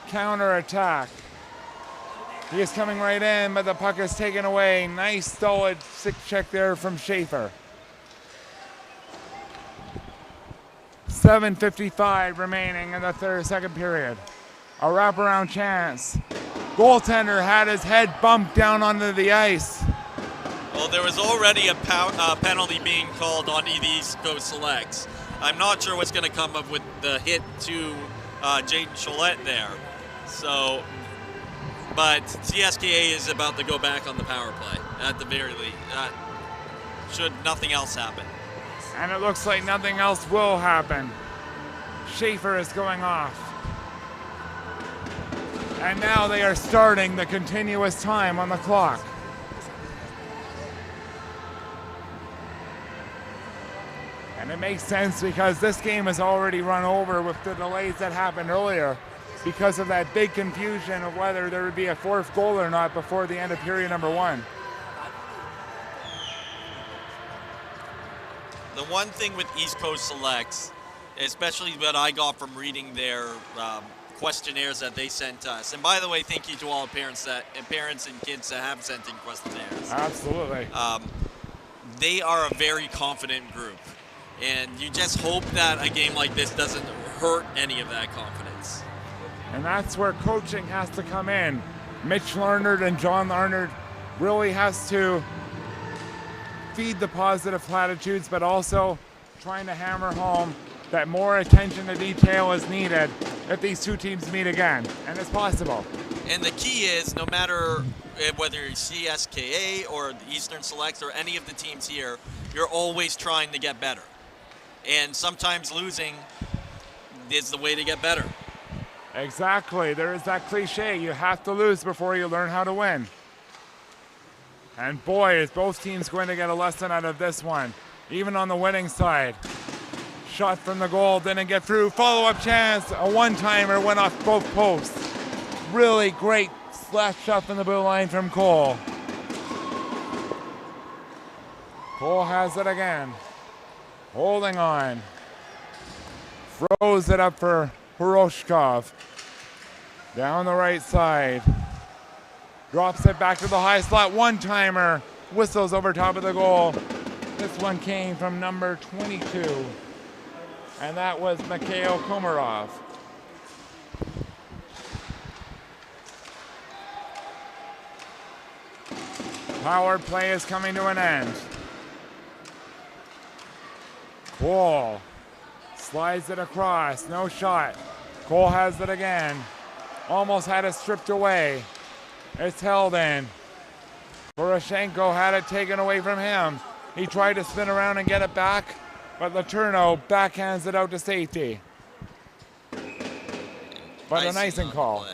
Counter attack. He is coming right in, but the puck is taken away. Nice solid stick check there from Schaefer. 7:55 remaining in the second period. A wraparound chance. Goaltender had his head bumped down onto the ice. Well, there was already a penalty being called on the East Coast Selects. I'm not sure what's going to come up with the hit to Jaden Cholet there. So, but CSKA is about to go back on the power play at the very least. Should nothing else happen. And it looks like nothing else will happen. Schaefer is going off. And now they are starting the continuous time on the clock. And it makes sense because this game has already run over with the delays that happened earlier because of that big confusion of whether there would be a fourth goal or not before the end of period number 1. The one thing with East Coast Selects, especially what I got from reading their questionnaires that they sent us, and by the way, thank you to all parents and kids that have sent in questionnaires. Absolutely. They are a very confident group, and you just hope that a game like this doesn't hurt any of that confidence. And that's where coaching has to come in. Mitch Larnard and John Larnard really has to feed the positive platitudes, but also trying to hammer home that more attention to detail is needed if these two teams meet again, and it's possible. And the key is, no matter whether you're CSKA or the Eastern Selects or any of the teams here, you're always trying to get better. And sometimes losing is the way to get better. Exactly. There is that cliche. You have to lose before you learn how to win. And boy, is both teams going to get a lesson out of this one, even on the winning side. Shot from the goal, didn't get through. Follow-up chance, a one-timer went off both posts. Really great slash shot from the blue line from Cole. Cole has it again. Holding on. Throws it up for Horoshkov. Down the right side. Drops it back to the high slot. One-timer. Whistles over top of the goal. This one came from number 22. And that was Mikhail Komarov. Power play is coming to an end. Cool. Slides it across, no shot. Cole has it again. Almost had it stripped away. It's held in. Poroshenko had it taken away from him. He tried to spin around and get it back, but Letourneau backhands it out to safety. But an icing call.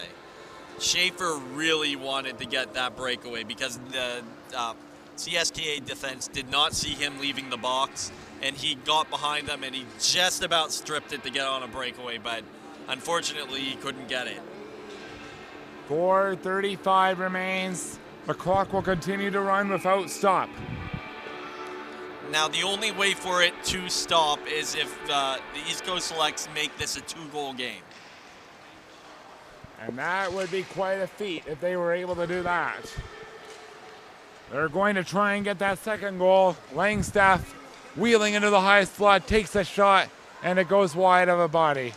Schaefer really wanted to get that breakaway because the CSKA defense did not see him leaving the box, and he got behind them and he just about stripped it to get on a breakaway, but unfortunately he couldn't get it. 4:35 remains. The clock will continue to run without stop. Now the only way for it to stop is if the East Coast Selects make this a 2-goal game. And that would be quite a feat if they were able to do that. They're going to try and get that second goal. Langstaff wheeling into the high slot, takes a shot, and it goes wide of a body.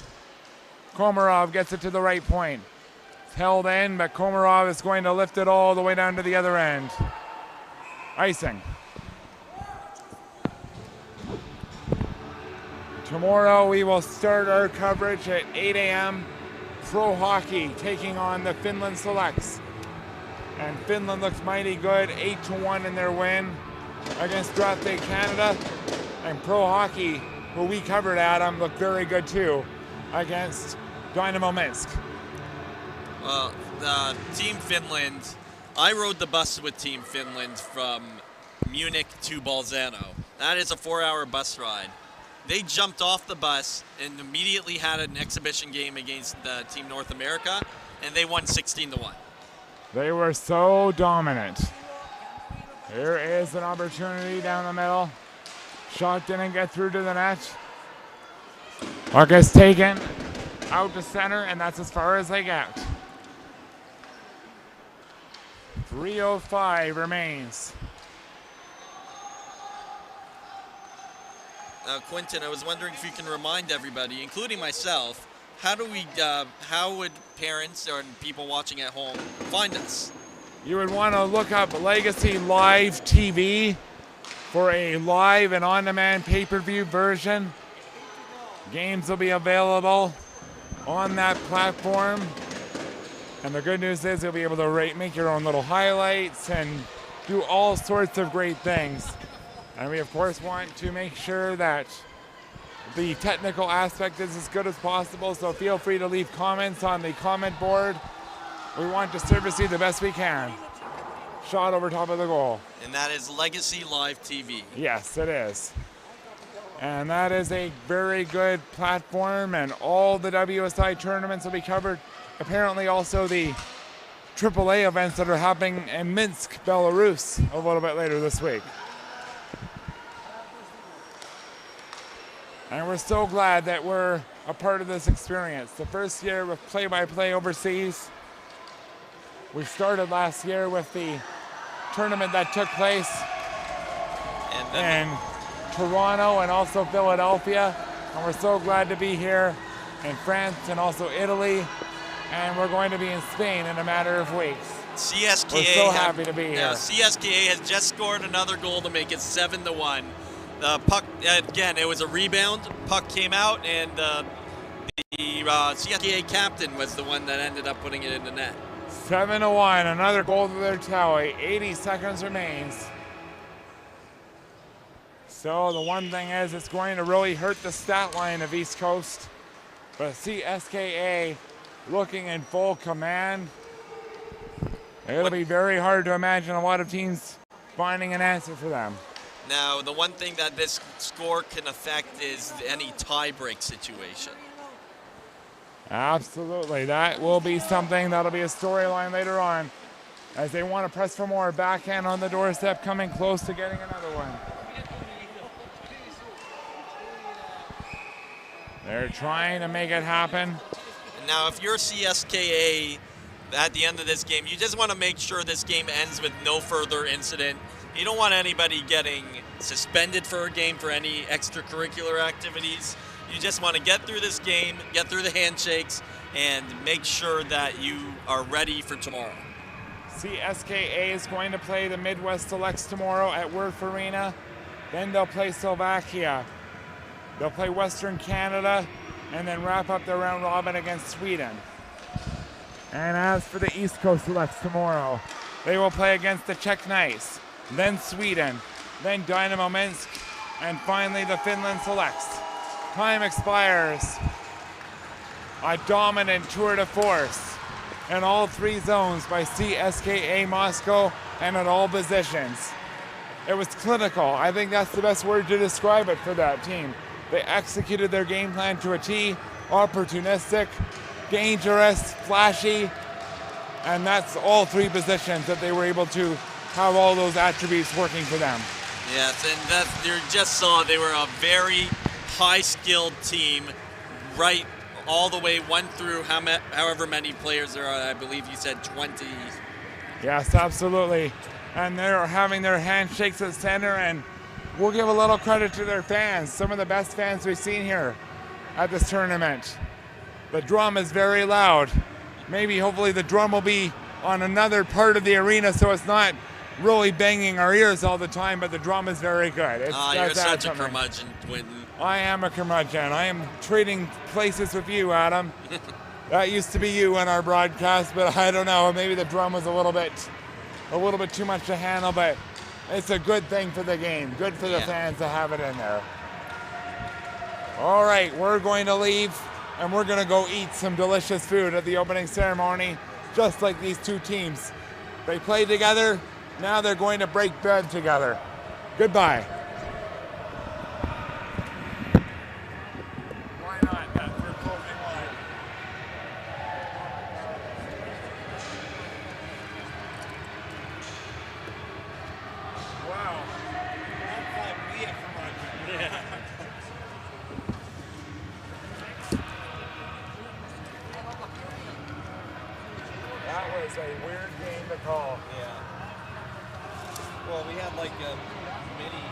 Komarov gets it to the right point. It's held in, but Komarov is going to lift it all the way down to the other end. Icing. Tomorrow we will start our coverage at 8 a.m. Pro hockey taking on the Finland Selects. And Finland looks mighty good, 8-1 in their win against Draft Day Canada. And pro hockey, who we covered, Adam, looked very good too against Dynamo Minsk. Well, Team Finland, I rode the bus with Team Finland from Munich to Bolzano. That is a 4-hour bus ride. They jumped off the bus and immediately had an exhibition game against Team North America, and they won 16-1. They were so dominant. Here is an opportunity down the middle. Shot didn't get through to the net. Puck is taken out to center, and that's as far as they get. 3:05 remains. Quentin, I was wondering if you can remind everybody, including myself, how would parents or people watching at home find us? You would want to look up Legacy Live TV for a live and on-demand pay-per-view version. Games will be available on that platform. And the good news is you'll be able to make your own little highlights and do all sorts of great things. And we, of course, want to make sure that the technical aspect is as good as possible, so feel free to leave comments on the comment board. We want to service you the best we can. Shot over top of the goal. And that is Legacy Live TV. Yes, it is. And that is a very good platform, and all the WSI tournaments will be covered. Apparently also the AAA events that are happening in Minsk, Belarus, a little bit later this week. And we're so glad that we're a part of this experience. The first year with play-by-play overseas. We started last year with the tournament that took place in Toronto and also Philadelphia. And we're so glad to be here in France and also Italy. And we're going to be in Spain in a matter of weeks. CSKA we're so happy to be here. CSKA has just scored another goal to make it 7-1. The puck, again, it was a rebound. Puck came out, and the CSKA captain was the one that ended up putting it in the net. 7-1, another goal to their tally. 80 seconds remains. So the one thing is, it's going to really hurt the stat line of East Coast. But CSKA looking in full command. It'll be very hard to imagine a lot of teams finding an answer for them. Now, the one thing that this score can affect is any tie-break situation. Absolutely. That will be something that'll be a storyline later on as they want to press for more. Backhand on the doorstep, coming close to getting another one. They're trying to make it happen. Now, if you're CSKA at the end of this game, you just want to make sure this game ends with no further incident. You don't want anybody getting suspended for a game for any extracurricular activities. You just want to get through this game, get through the handshakes, and make sure that you are ready for tomorrow. CSKA is going to play the Midwest Selects tomorrow at Worth Arena. Then they'll play Slovakia. They'll play Western Canada and then wrap up their round robin against Sweden. And as for the East Coast Selects tomorrow, they will play against the Czech Knights, then Sweden, then Dynamo Minsk, and finally the Finland Selects. Time expires. A dominant tour de force in all 3 zones by CSKA Moscow and at all positions. It was clinical. I think that's the best word to describe it for that team. They executed their game plan to a T, opportunistic, dangerous, flashy, and that's all 3 positions that they were able to have all those attributes working for them. Yes, and that you just saw they were a very high-skilled team, right all the way, 1 through however many players there are. I believe you said 20. Yes, absolutely. And they're having their handshakes at center, and we'll give a little credit to their fans. Some of the best fans we've seen here at this tournament. The drum is very loud. Maybe, hopefully, the drum will be on another part of the arena so it's not really banging our ears all the time, but the drum is very good. You're such a curmudgeon, Quentin. I am a curmudgeon. I am trading places with you, Adam. That used to be you in our broadcast, but I don't know. Maybe the drum was a little bit too much to handle, but it's a good thing for the game. Good for the fans to have it in there. All right, we're going to leave, and we're going to go eat some delicious food at the opening ceremony, just like these 2 teams. They played together. Now they're going to break bread together. Goodbye. Why not? That's your closing line. Wow. Don't call me a curmudgeon. Yeah. That was a weird game to call. Yeah. Well, we had like a mini